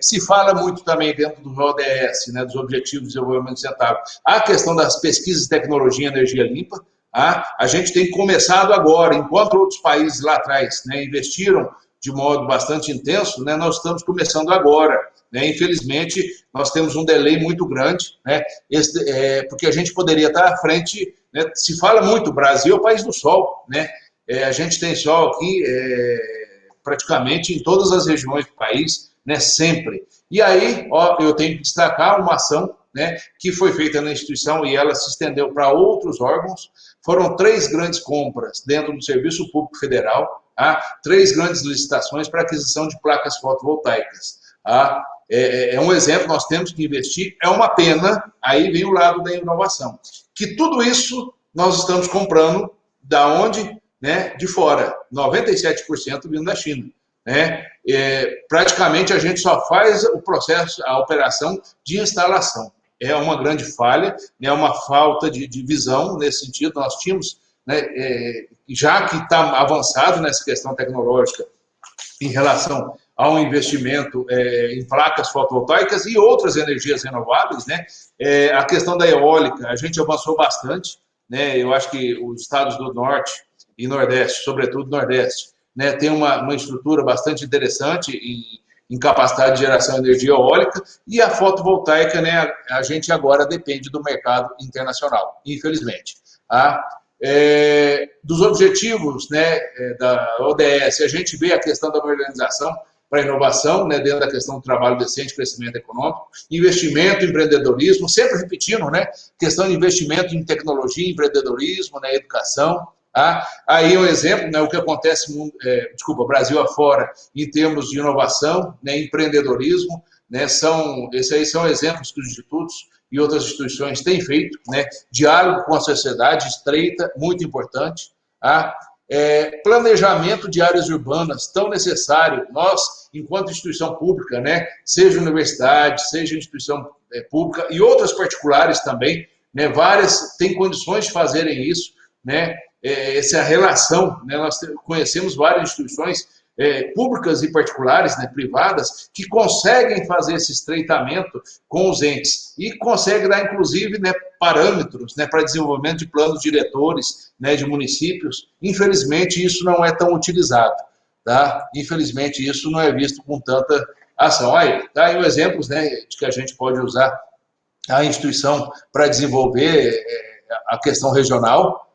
Se fala muito também dentro do ODS, né, dos Objetivos de Desenvolvimento Sustentável, a questão das pesquisas de tecnologia e energia limpa. A gente tem começado agora, enquanto outros países lá atrás, né, investiram de modo bastante intenso, né, nós estamos começando agora. Né, infelizmente, nós temos um delay muito grande, né, porque a gente poderia estar à frente. Né, se fala muito, o Brasil é o país do sol. Né, a gente tem sol aqui praticamente em todas as regiões do país, né, sempre. E aí, eu tenho que destacar uma ação, né, que foi feita na instituição e ela se estendeu para outros órgãos. Foram 3 grandes compras dentro do Serviço Público Federal, 3 grandes licitações para aquisição de placas fotovoltaicas. É um exemplo, nós temos que investir, é uma pena, aí vem o lado da inovação, que tudo isso nós estamos comprando da onde? Né, de fora, 97% vindo da China. Né? Praticamente a gente só faz o processo, a operação de instalação. É uma grande falha, é uma falta de visão nesse sentido. Nós tínhamos, né, já que está avançado nessa questão tecnológica em relação ao investimento em placas fotovoltaicas e outras energias renováveis, né? A questão da eólica, a gente avançou bastante, né? Eu acho que os estados do Norte e Nordeste, sobretudo Nordeste, né, tem uma estrutura bastante interessante em capacidade de geração de energia eólica, e a fotovoltaica, né, a gente agora depende do mercado internacional, infelizmente. Dos objetivos, né, da ODS, a gente vê a questão da organização para a inovação, né, dentro da questão do trabalho decente, crescimento econômico, investimento, empreendedorismo, sempre repetindo, né, questão de investimento em tecnologia, empreendedorismo, né, educação. Aí um exemplo, né, o que acontece, Brasil afora, em termos de inovação, né, empreendedorismo, né, esses aí são exemplos que os institutos e outras instituições têm feito, né, diálogo com a sociedade estreita, muito importante. Planejamento de áreas urbanas, tão necessário. Nós, enquanto instituição pública, né, seja universidade, seja instituição pública e outras particulares também, né, várias têm condições de fazerem isso, né, essa relação, né, nós conhecemos várias instituições públicas e particulares, né, privadas, que conseguem fazer esse estreitamento com os entes e conseguem dar, inclusive, né, parâmetros, né, para desenvolvimento de planos diretores, né, de municípios. Infelizmente, isso não é tão utilizado. Tá? Infelizmente, isso não é visto com tanta ação. Aí um exemplo, né, de que a gente pode usar a instituição para desenvolver a questão regional.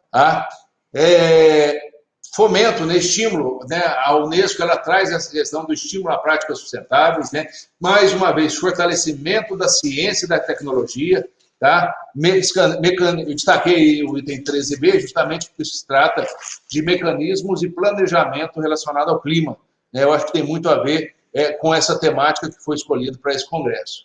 Fomento, né, estímulo, né, a Unesco ela traz essa questão do estímulo a práticas sustentáveis, né, mais uma vez, fortalecimento da ciência e da tecnologia, tá? Eu destaquei o item 13b, justamente porque se trata de mecanismos e planejamento relacionado ao clima, né, eu acho que tem muito a ver com essa temática que foi escolhida para esse congresso.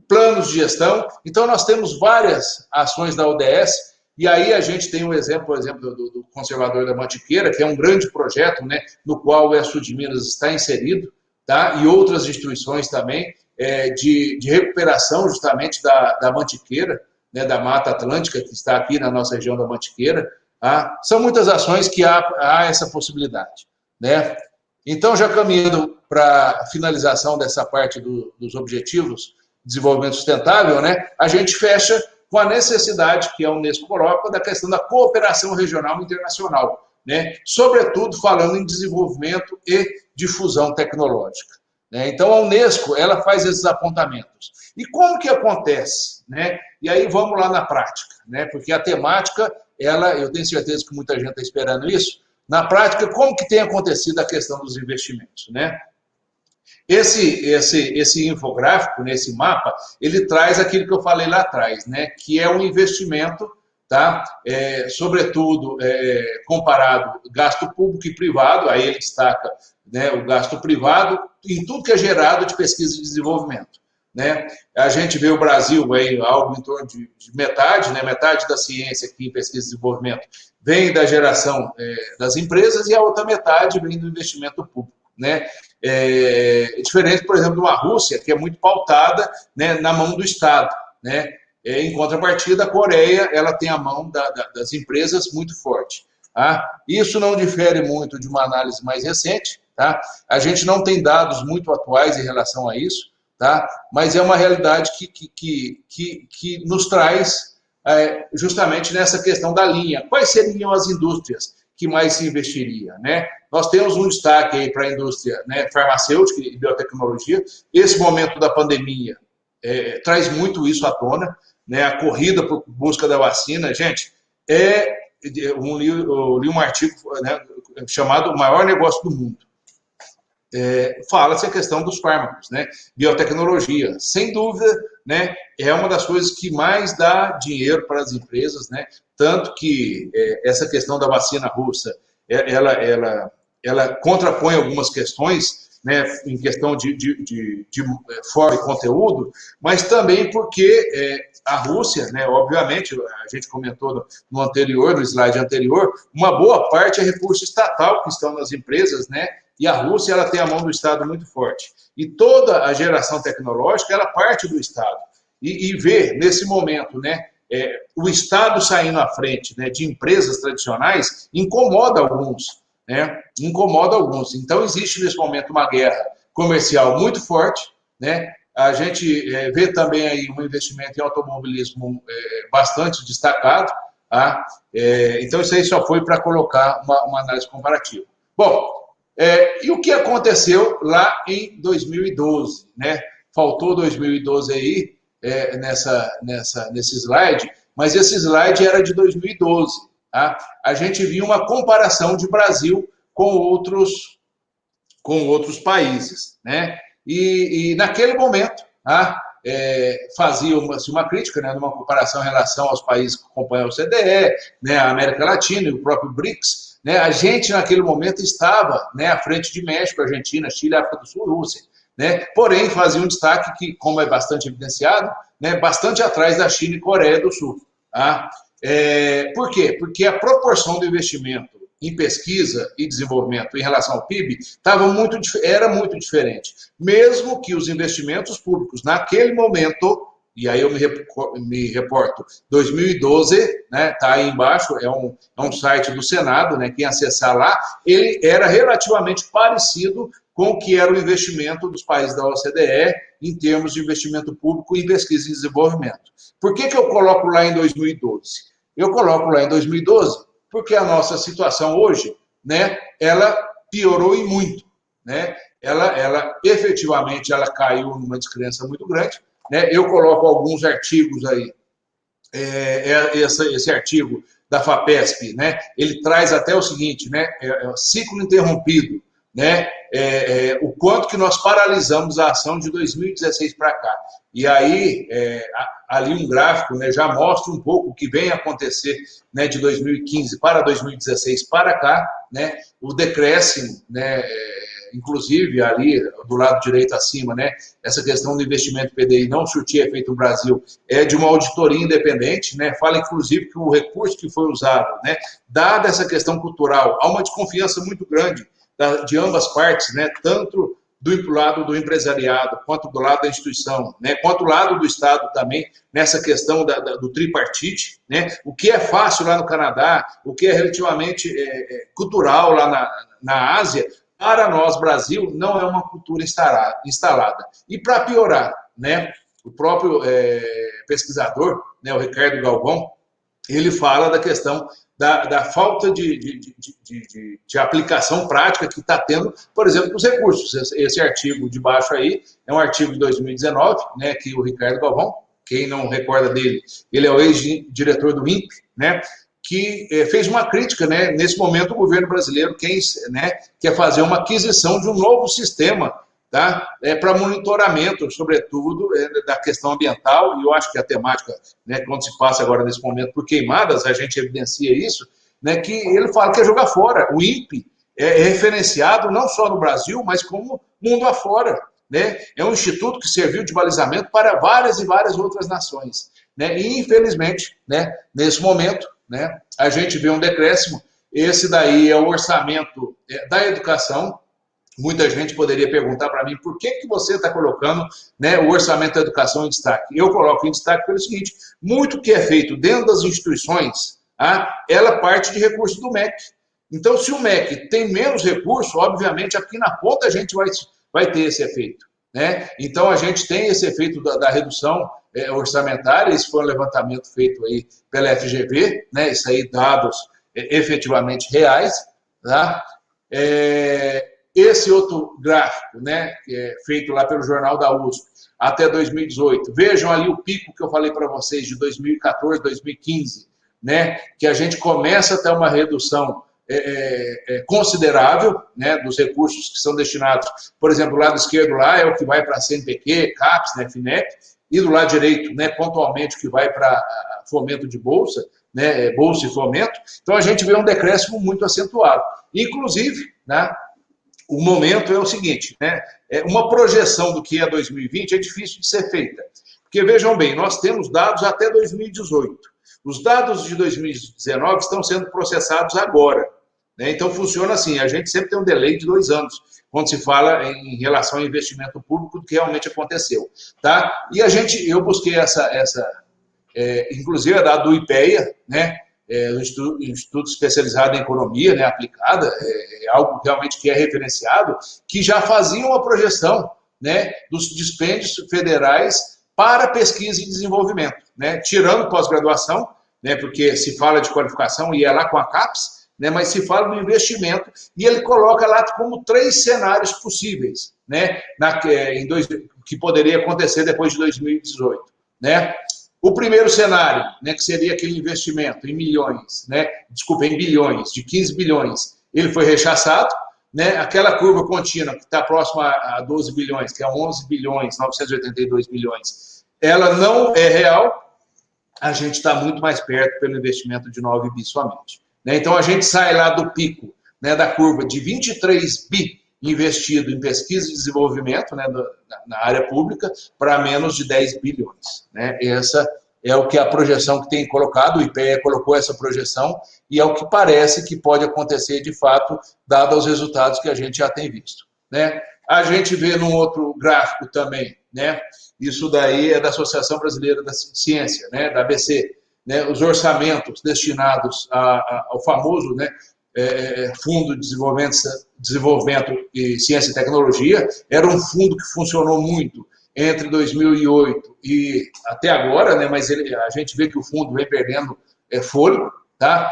Planos de gestão, então nós temos várias ações da ODS. E aí a gente tem um exemplo, por exemplo, do Conservador da Mantiqueira, que é um grande projeto, né, no qual o UFSU de Minas está inserido, tá? E outras instituições também, de recuperação justamente da Mantiqueira, né, da Mata Atlântica, que está aqui na nossa região da Mantiqueira. São muitas ações que há essa possibilidade. Né? Então, já caminhando para a finalização dessa parte dos Objetivos de Desenvolvimento Sustentável, né, a gente fecha com a necessidade que a Unesco coloca da questão da cooperação regional e internacional, né? Sobretudo falando em desenvolvimento e difusão tecnológica. Né? Então, a Unesco ela faz esses apontamentos. E como que acontece? Né? E aí vamos lá na prática, né? Porque a temática eu tenho certeza que muita gente está esperando isso. Na prática, como que tem acontecido a questão dos investimentos, né? Esse infográfico, né, esse mapa, ele traz aquilo que eu falei lá atrás, né, que é um investimento, tá? Sobretudo comparado gasto público e privado, aí ele destaca, né, o gasto privado em tudo que é gerado de pesquisa e desenvolvimento. Né? A gente vê o Brasil aí, algo em torno de metade, né, metade da ciência aqui em pesquisa e desenvolvimento vem da geração das empresas e a outra metade vem do investimento público. Né? Diferente, por exemplo, de uma Rússia, que é muito pautada, né, na mão do Estado. Né? Em contrapartida, a Coreia ela tem a mão das empresas muito forte. Tá? Isso não difere muito de uma análise mais recente. Tá? A gente não tem dados muito atuais em relação a isso, tá? Mas é uma realidade que nos traz justamente nessa questão da linha. Quais seriam as indústrias que mais se investiria, né? Nós temos um destaque aí para a indústria, né, farmacêutica e biotecnologia. Esse momento da pandemia traz muito isso à tona, né? A corrida por busca da vacina, gente, eu li um artigo, né, chamado O Maior Negócio do Mundo. Fala-se a questão dos fármacos, né? Biotecnologia, sem dúvida, né, é uma das coisas que mais dá dinheiro para as empresas, né? Tanto que essa questão da vacina russa, ela contrapõe algumas questões, né, em questão de forma e conteúdo, mas também porque a Rússia, né, obviamente, a gente comentou no slide anterior, uma boa parte é recurso estatal que estão nas empresas, né? E a Rússia ela tem a mão do Estado muito forte. E toda a geração tecnológica ela parte do Estado. E ver, nesse momento, né, o Estado saindo à frente, né, de empresas tradicionais incomoda alguns. Né, incomoda alguns. Então, existe nesse momento uma guerra comercial muito forte. Né, a gente vê também aí um investimento em automobilismo bastante destacado. Tá? Então, isso aí só foi para colocar uma análise comparativa. Bom, e o que aconteceu lá em 2012, né? Faltou 2012 aí nesse slide, mas esse slide era de 2012. Tá? A gente viu uma comparação de Brasil com outros países, né? E naquele momento, tá? Fazia-se uma crítica, né, numa comparação em relação aos países que acompanham a OCDE, né, a América Latina e o próprio BRICS. Né, a gente, naquele momento, estava, né, à frente de México, Argentina, Chile, África do Sul e Rússia. Né, porém, fazia um destaque que, como é bastante evidenciado, né, bastante atrás da China e Coreia do Sul. Tá? Por quê? Porque a proporção do investimento em pesquisa e desenvolvimento em relação ao PIB era muito diferente. Mesmo que os investimentos públicos, naquele momento, e aí eu me reporto, 2012, né, tá aí embaixo, é um site do Senado, né, quem acessar lá, ele era relativamente parecido com o que era o investimento dos países da OCDE em termos de investimento público em pesquisa e desenvolvimento. Por que eu coloco lá em 2012? Eu coloco lá em 2012 porque a nossa situação hoje, né, ela piorou e muito. Né? Ela efetivamente ela caiu numa descrença muito grande. Né? Eu coloco alguns artigos aí. Esse artigo da FAPESP, né? Ele traz até o seguinte, né? Ciclo interrompido, né? O quanto que nós paralisamos a ação de 2016 para cá. E aí, ali um gráfico, né, já mostra um pouco o que vem acontecer, né, de 2015 para 2016 para cá, né? O decréscimo, né? Inclusive ali do lado direito acima, né, essa questão do investimento PDI não surtir efeito no Brasil é de uma auditoria independente, né, fala inclusive que o recurso que foi usado, né, dada essa questão cultural, há uma desconfiança muito grande de ambas partes, né, tanto do lado do empresariado, quanto do lado da instituição, né, quanto do lado do Estado também, nessa questão do tripartite, né, o que é fácil lá no Canadá, o que é relativamente cultural lá na Ásia, para nós, Brasil, não é uma cultura instalada. E para piorar, né, o próprio pesquisador, né, o Ricardo Galvão, ele fala da questão da falta de aplicação prática que está tendo, por exemplo, os recursos. Esse artigo de baixo aí é um artigo de 2019, né, que o Ricardo Galvão, quem não recorda dele, ele é o ex-diretor do INPE, né, que fez uma crítica, né? Nesse momento o governo brasileiro quer fazer uma aquisição de um novo sistema, tá? Para monitoramento, sobretudo, da questão ambiental, e eu acho que a temática, né, quando se passa agora nesse momento por queimadas, a gente evidencia isso, né, que ele fala que é jogar fora. O INPE é referenciado não só no Brasil, mas como mundo afora, né? É um instituto que serviu de balizamento para várias e várias outras nações, né? E, infelizmente, né, nesse momento, né, a gente vê um decréscimo. Esse daí é o orçamento da educação. Muita gente poderia perguntar para mim por que você está colocando, né, o orçamento da educação em destaque. Eu coloco em destaque pelo seguinte: muito que é feito dentro das instituições, ela parte de recursos do MEC. Então, se o MEC tem menos recursos, obviamente, aqui na ponta a gente vai ter esse efeito, né? Então, a gente tem esse efeito da redução orçamentária. Esse foi um levantamento feito aí pela FGV, né? Isso aí, dados efetivamente reais, tá? Esse outro gráfico, né, que é feito lá pelo Jornal da USP, até 2018. Vejam ali o pico que eu falei para vocês, de 2014, 2015, né, que a gente começa a ter uma redução considerável, né, dos recursos que são destinados. Por exemplo, o lado esquerdo lá é o que vai para CNPq, CAPES, né, FINEP, e do lado direito, né, pontualmente, o que vai para fomento de bolsa, né, bolsa e fomento. Então, a gente vê um decréscimo muito acentuado. Inclusive, né, o momento é o seguinte, né? Uma projeção do que é 2020 é difícil de ser feita. Porque, vejam bem, nós temos dados até 2018. Os dados de 2019 estão sendo processados agora, né? Então, funciona assim, a gente sempre tem um delay de 2 anos, quando se fala em relação ao investimento público, do que realmente aconteceu. Tá? E eu busquei inclusive a dado do IPEA, né? Um instituto especializado em economia, né, aplicada, algo realmente que é referenciado, que já fazia uma projeção, né, dos dispêndios federais para pesquisa e desenvolvimento, né, tirando pós-graduação, né, porque se fala de qualificação e é lá com a CAPES, né, mas se fala do investimento, e ele coloca lá como 3 cenários possíveis, né, que poderia acontecer depois de 2018, né. O primeiro cenário, né, que seria aquele investimento em milhões, né, em bilhões, de 15 bilhões, ele foi rechaçado, né, aquela curva contínua que está próxima a 12 bilhões, que é 11 bilhões, 982 milhões, ela não é real, a gente está muito mais perto pelo investimento de 9 bi somente, né? Então, a gente sai lá do pico, né, da curva de 23 bi investido em pesquisa e desenvolvimento, né, na área pública, para menos de 10 bilhões. Né? Essa é o que a projeção que tem colocado, o IPEA colocou essa projeção, e é o que parece que pode acontecer de fato, dado os resultados que a gente já tem visto. Né? A gente vê num outro gráfico também, né? Isso daí é da Associação Brasileira da Ciência, né? Da ABC, né? Os orçamentos destinados ao famoso, né, Fundo de Desenvolvimento e Ciência e Tecnologia. Era um fundo que funcionou muito entre 2008 e até agora, né, mas a gente vê que o fundo vem perdendo fôlego, tá?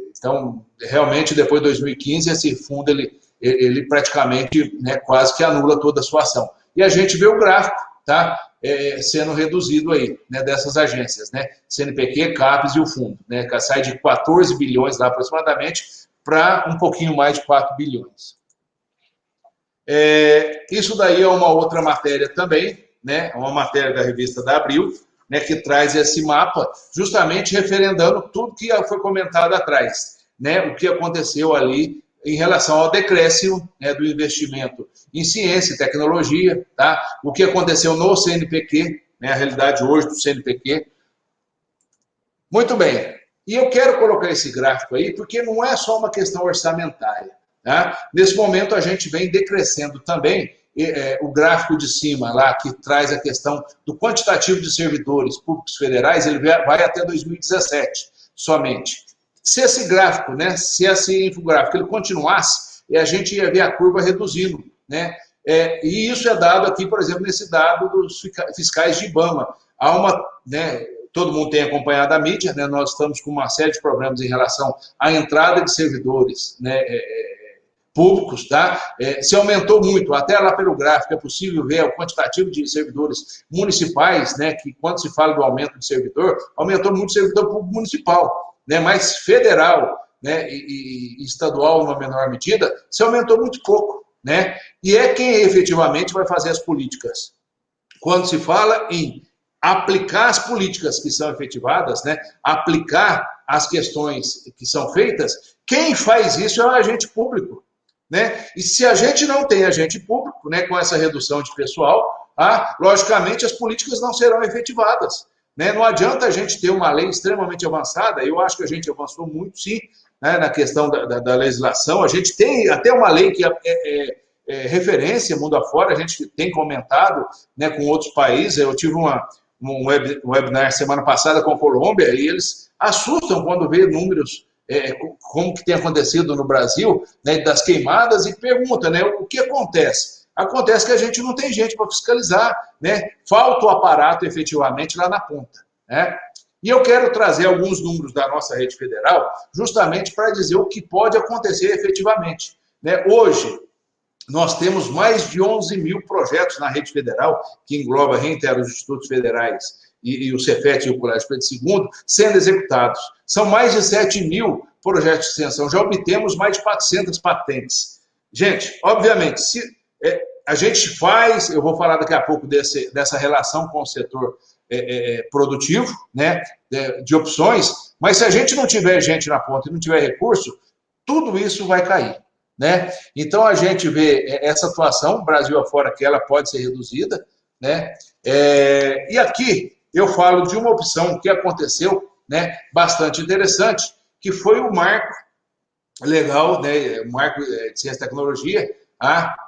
Então, realmente, depois de 2015, esse fundo ele praticamente, né, quase que anula toda a sua ação. E a gente vê o gráfico, tá? Sendo reduzido aí, né, dessas agências, né, CNPq, CAPES e o fundo, né, que sai de 14 bilhões lá aproximadamente para um pouquinho mais de 4 bilhões. Isso daí é uma outra matéria também, né, uma matéria da revista da Abril, né, que traz esse mapa justamente referendando tudo que foi comentado atrás, né, o que aconteceu ali em relação ao decréscimo, né, do investimento em ciência e tecnologia, tá? O que aconteceu no CNPq, né, a realidade hoje do CNPq. Muito bem. E eu quero colocar esse gráfico aí porque não é só uma questão orçamentária. Tá? Nesse momento, a gente vem decrescendo também o gráfico de cima lá, que traz a questão do quantitativo de servidores públicos federais, ele vai até 2017 somente. Se esse gráfico, né, se esse infográfico ele continuasse, a gente ia ver a curva reduzindo, né? E isso é dado aqui, por exemplo, nesse dado dos fiscais de IBAMA. Há uma, né, todo mundo tem acompanhado a mídia, né, nós estamos com uma série de problemas em relação à entrada de servidores, né, públicos, tá? Se aumentou muito, até lá pelo gráfico é possível ver o quantitativo de servidores municipais, né, que quando se fala do aumento de servidor, aumentou muito o servidor público municipal, né, mas federal, né, e estadual, numa menor medida, se aumentou muito pouco, né? E é quem efetivamente vai fazer as políticas. Quando se fala em aplicar as políticas que são efetivadas, né, aplicar as questões que são feitas, quem faz isso é o agente público, né? E se a gente não tem agente público, né, com essa redução de pessoal, logicamente as políticas não serão efetivadas, né? Não adianta a gente ter uma lei extremamente avançada, eu acho que a gente avançou muito, sim, né, na questão da legislação, a gente tem até uma lei que referência mundo afora, a gente tem comentado, né, com outros países. Eu tive um webinar semana passada com a Colômbia e eles assustam quando vê números como que tem acontecido no Brasil, né, das queimadas, e pergunta, né, o que acontece? Acontece que a gente não tem gente para fiscalizar, né? Falta o aparato efetivamente lá na ponta, né? E eu quero trazer alguns números da nossa rede federal justamente para dizer o que pode acontecer efetivamente, né? Hoje, nós temos mais de 11 mil projetos na rede federal, que engloba, reitero, os institutos federais e o Cefet e o Colégio Pedro II, sendo executados. São mais de 7 mil projetos de extensão, já obtemos mais de 400 patentes. Gente, obviamente, se a gente faz, eu vou falar daqui a pouco dessa relação com o setor produtivo, né, de opções, mas se a gente não tiver gente na ponta e não tiver recurso, tudo isso vai cair, né? Então a gente vê essa atuação, Brasil afora, que ela pode ser reduzida, né? E aqui eu falo de uma opção que aconteceu, né, bastante interessante, que foi o marco legal, né, o marco de ciência e tecnologia,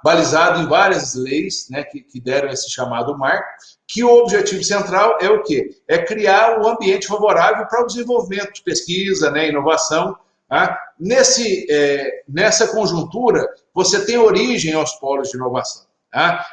balizado em várias leis, né, que deram esse chamado marco, que o objetivo central é o quê? É criar um ambiente favorável para o desenvolvimento de pesquisa, né, inovação. Nessa conjuntura, você tem origem aos polos de inovação.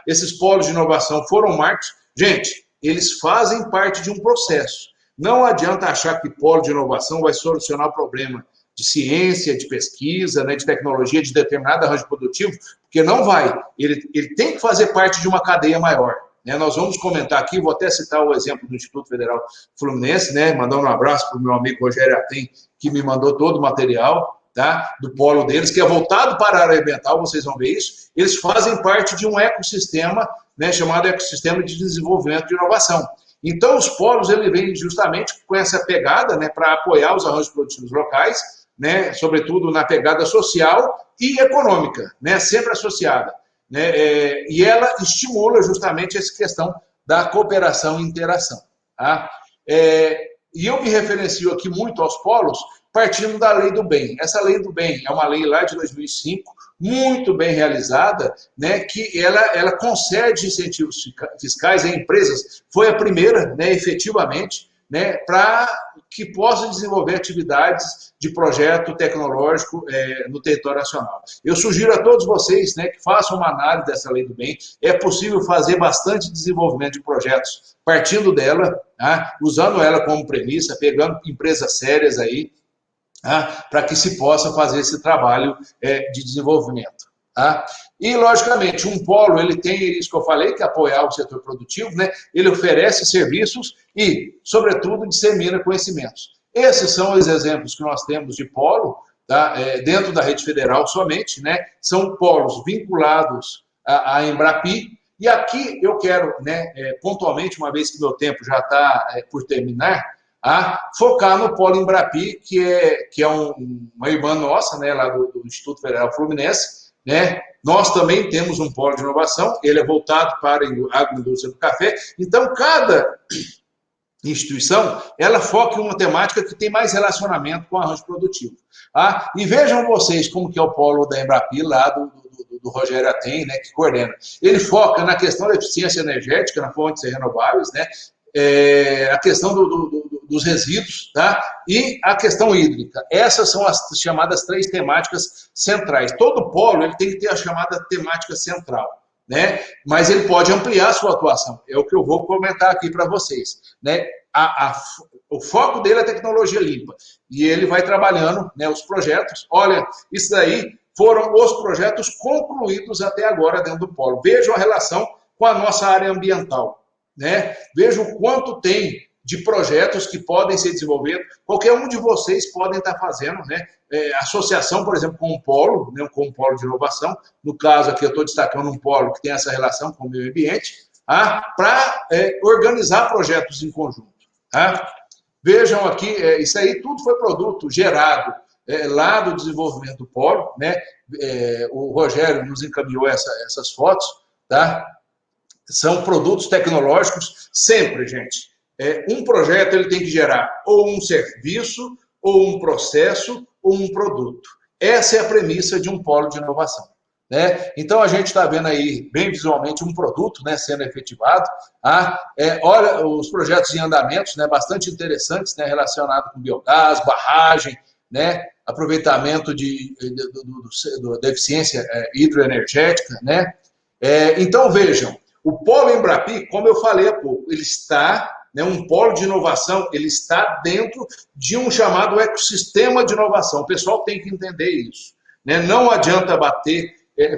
Esses polos de inovação foram marcos. Gente, eles fazem parte de um processo. Não adianta achar que polo de inovação vai solucionar o problema de ciência, de pesquisa, né, de tecnologia, de determinado arranjo produtivo, porque não vai. Ele tem que fazer parte de uma cadeia maior. Né? Nós vamos comentar aqui, vou até citar o exemplo do Instituto Federal Fluminense, né, mandando um abraço para o meu amigo Rogério Atem, que me mandou todo o material, tá, do polo deles, que é voltado para a área ambiental, vocês vão ver isso. Eles fazem parte de um ecossistema, né, chamado Ecossistema de Desenvolvimento de Inovação. Então, os polos, ele vem justamente com essa pegada, né, para apoiar os arranjos produtivos locais, né, sobretudo na pegada social e econômica, né, sempre associada. Né, e ela estimula justamente essa questão da cooperação e interação. Tá? E eu me referencio aqui muito aos polos, partindo da Lei do Bem. Essa Lei do Bem é uma lei lá de 2005, muito bem realizada, né, que ela concede incentivos fiscais a empresas. Foi a primeira, né, efetivamente, né, para que possam desenvolver atividades de projeto tecnológico no território nacional. Eu sugiro a todos vocês, né, que façam uma análise dessa Lei do Bem. É possível fazer bastante desenvolvimento de projetos partindo dela, usando ela como premissa, pegando empresas sérias aí, para que se possa fazer esse trabalho de desenvolvimento. E, logicamente, um polo, ele tem isso que eu falei, que é apoiar o setor produtivo, né? Ele oferece serviços e, sobretudo, dissemina conhecimentos. Esses são os exemplos que nós temos de polo, tá? Dentro da rede federal somente, né? São polos vinculados à Embrapi. E aqui eu quero, né, pontualmente, uma vez que meu tempo já está por terminar, focar no polo Embrapi, que é uma irmã nossa, né, lá do Instituto Federal Fluminense, né? Nós também temos um polo de inovação, ele é voltado para a agroindústria do café. Então, cada instituição, ela foca em uma temática que tem mais relacionamento com o arranjo produtivo. E vejam vocês como que é o polo da Embrapi, lá do Rogério Atem, né, que coordena. Ele foca na questão da eficiência energética, na fontes renováveis, né, a questão dos resíduos, tá? E a questão hídrica. Essas são as chamadas 3 temáticas centrais. Todo polo ele tem que ter a chamada temática central, né? Mas ele pode ampliar a sua atuação. É o que eu vou comentar aqui para vocês, né? O foco dele é tecnologia limpa. E ele vai trabalhando, né, os projetos. Olha, isso daí foram os projetos concluídos até agora dentro do polo. Vejam a relação com a nossa área ambiental, né? Vejam o quanto tem de projetos que podem ser desenvolvidos. Qualquer um de vocês podem estar fazendo, né? Associação, por exemplo, com um polo, né? Com um polo de inovação. No caso aqui, eu estou destacando um polo que tem essa relação com o meio ambiente, para organizar projetos em conjunto. Tá? Vejam aqui, isso aí tudo foi produto gerado lá do desenvolvimento do polo, né? O Rogério nos encaminhou essas fotos, tá? São produtos tecnológicos, sempre, gente. Um projeto ele tem que gerar ou um serviço, ou um processo, ou um produto. Essa é a premissa de um polo de inovação. Né? Então, a gente está vendo aí, bem visualmente, um produto, né, sendo efetivado. Olha, os projetos em andamentos, né, bastante interessantes, né, relacionados com biogás, barragem, né, aproveitamento da eficiência hidroenergética. Né? Então, vejam, o polo Embrapi, como eu falei há pouco, ele está, né, um polo de inovação, ele está dentro de um chamado ecossistema de inovação. O pessoal tem que entender isso. Né? Não adianta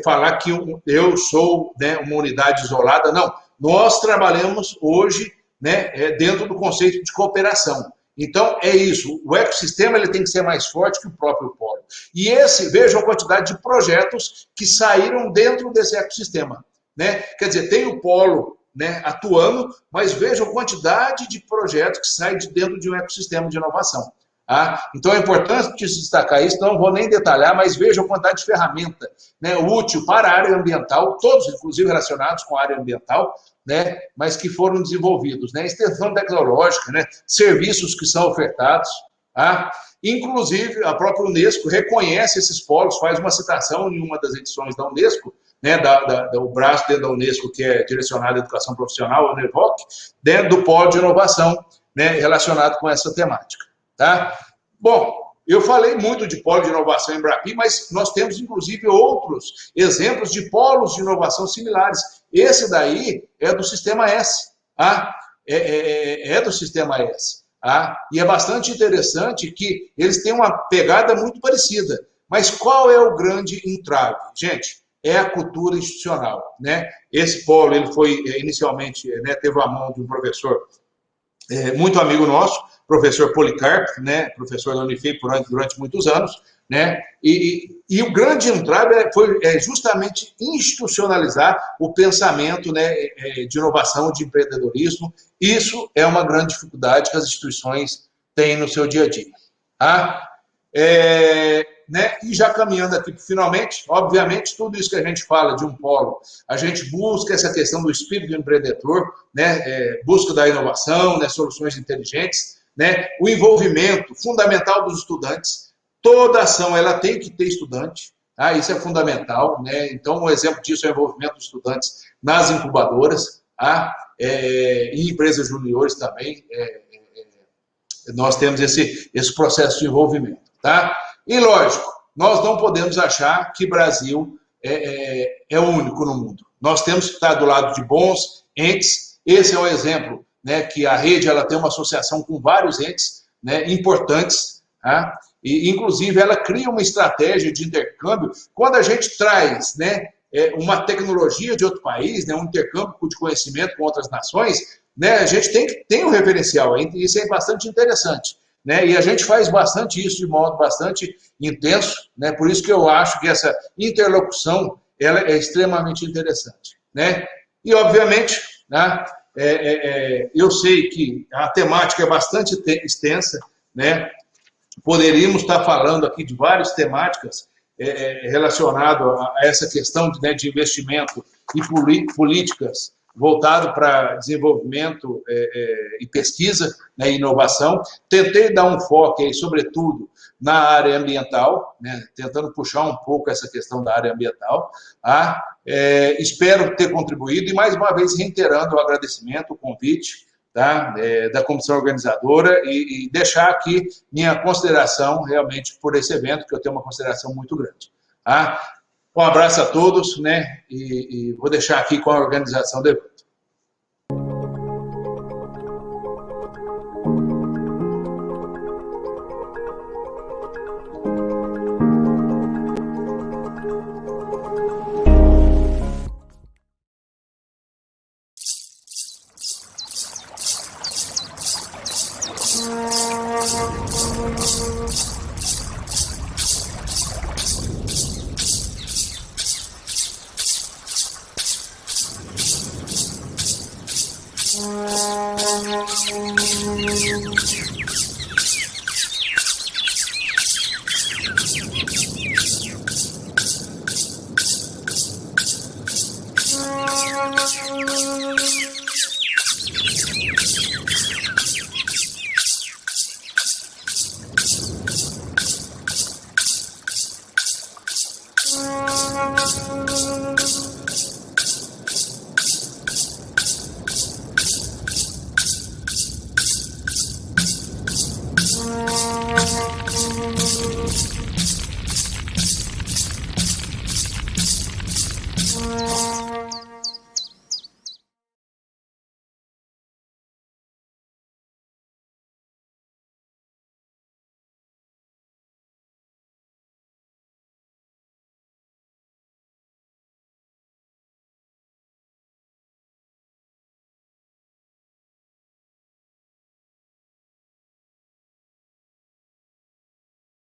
falar que eu sou, né, uma unidade isolada, não. Nós trabalhamos hoje, né, dentro do conceito de cooperação. Então, é isso. O ecossistema ele tem que ser mais forte que o próprio polo. E vejam a quantidade de projetos que saíram dentro desse ecossistema. Né? Quer dizer, tem o polo, né, atuando, mas vejam a quantidade de projetos que saem de dentro de um ecossistema de inovação. Então é importante destacar isso, não vou nem detalhar, mas vejam a quantidade de ferramenta, né, útil para a área ambiental, todos inclusive relacionados com a área ambiental, né, mas que foram desenvolvidos, né, extensão tecnológica, né, serviços que são ofertados. Inclusive a própria Unesco reconhece esses polos, faz uma citação em uma das edições da Unesco, né, o braço dentro da Unesco que é direcionado à educação profissional, o NEVOC, dentro do polo de inovação, né, relacionado com essa temática. Tá? Bom, eu falei muito de polo de inovação em Embrapi, mas nós temos, inclusive, outros exemplos de polos de inovação similares. Esse daí é do Sistema S. É do Sistema S. E é bastante interessante que eles têm uma pegada muito parecida. Mas qual é o grande entrave? Gente, é a cultura institucional. Né? Esse polo ele foi, inicialmente, né, teve a mão de um professor muito amigo nosso, professor Policarpo, né, professor da Unifei durante muitos anos, né, e o grande entrave foi justamente institucionalizar o pensamento, né, de inovação, de empreendedorismo. Isso é uma grande dificuldade que as instituições têm no seu dia a dia. Né, e já caminhando aqui finalmente, obviamente, tudo isso que a gente fala de um polo, a gente busca essa questão do espírito empreendedor, né, busca da inovação, né, soluções inteligentes, né, o envolvimento fundamental dos estudantes. Toda ação ela tem que ter estudante, isso é fundamental. Né? Então, um exemplo disso é o envolvimento dos estudantes nas incubadoras, e empresas juniores também. Nós temos esse processo de envolvimento. Tá? E, lógico, nós não podemos achar que o Brasil é único no mundo. Nós temos que estar do lado de bons entes. Esse é o exemplo, né, que a rede ela tem uma associação com vários entes, né, importantes, e, inclusive, ela cria uma estratégia de intercâmbio. Quando a gente traz, né, uma tecnologia de outro país, né, um intercâmbio de conhecimento com outras nações, né, a gente tem um referencial, isso é bastante interessante. Né, e a gente faz bastante isso de modo bastante intenso, né, por isso que eu acho que essa interlocução ela é extremamente interessante. Né? E, obviamente, né, eu sei que a temática é bastante extensa, né? Poderíamos estar falando aqui de várias temáticas relacionadas a essa questão de investimento e políticas voltado para desenvolvimento e pesquisa, né, e inovação. Tentei dar um foco aí, sobretudo, na área ambiental, né, tentando puxar um pouco essa questão da área ambiental. Espero ter contribuído e, mais uma vez, reiterando o agradecimento, o convite, tá, da comissão organizadora e deixar aqui minha consideração, realmente, por esse evento, que eu tenho uma consideração muito grande. Tá? Um abraço a todos, né, e vou deixar aqui com a organização do evento.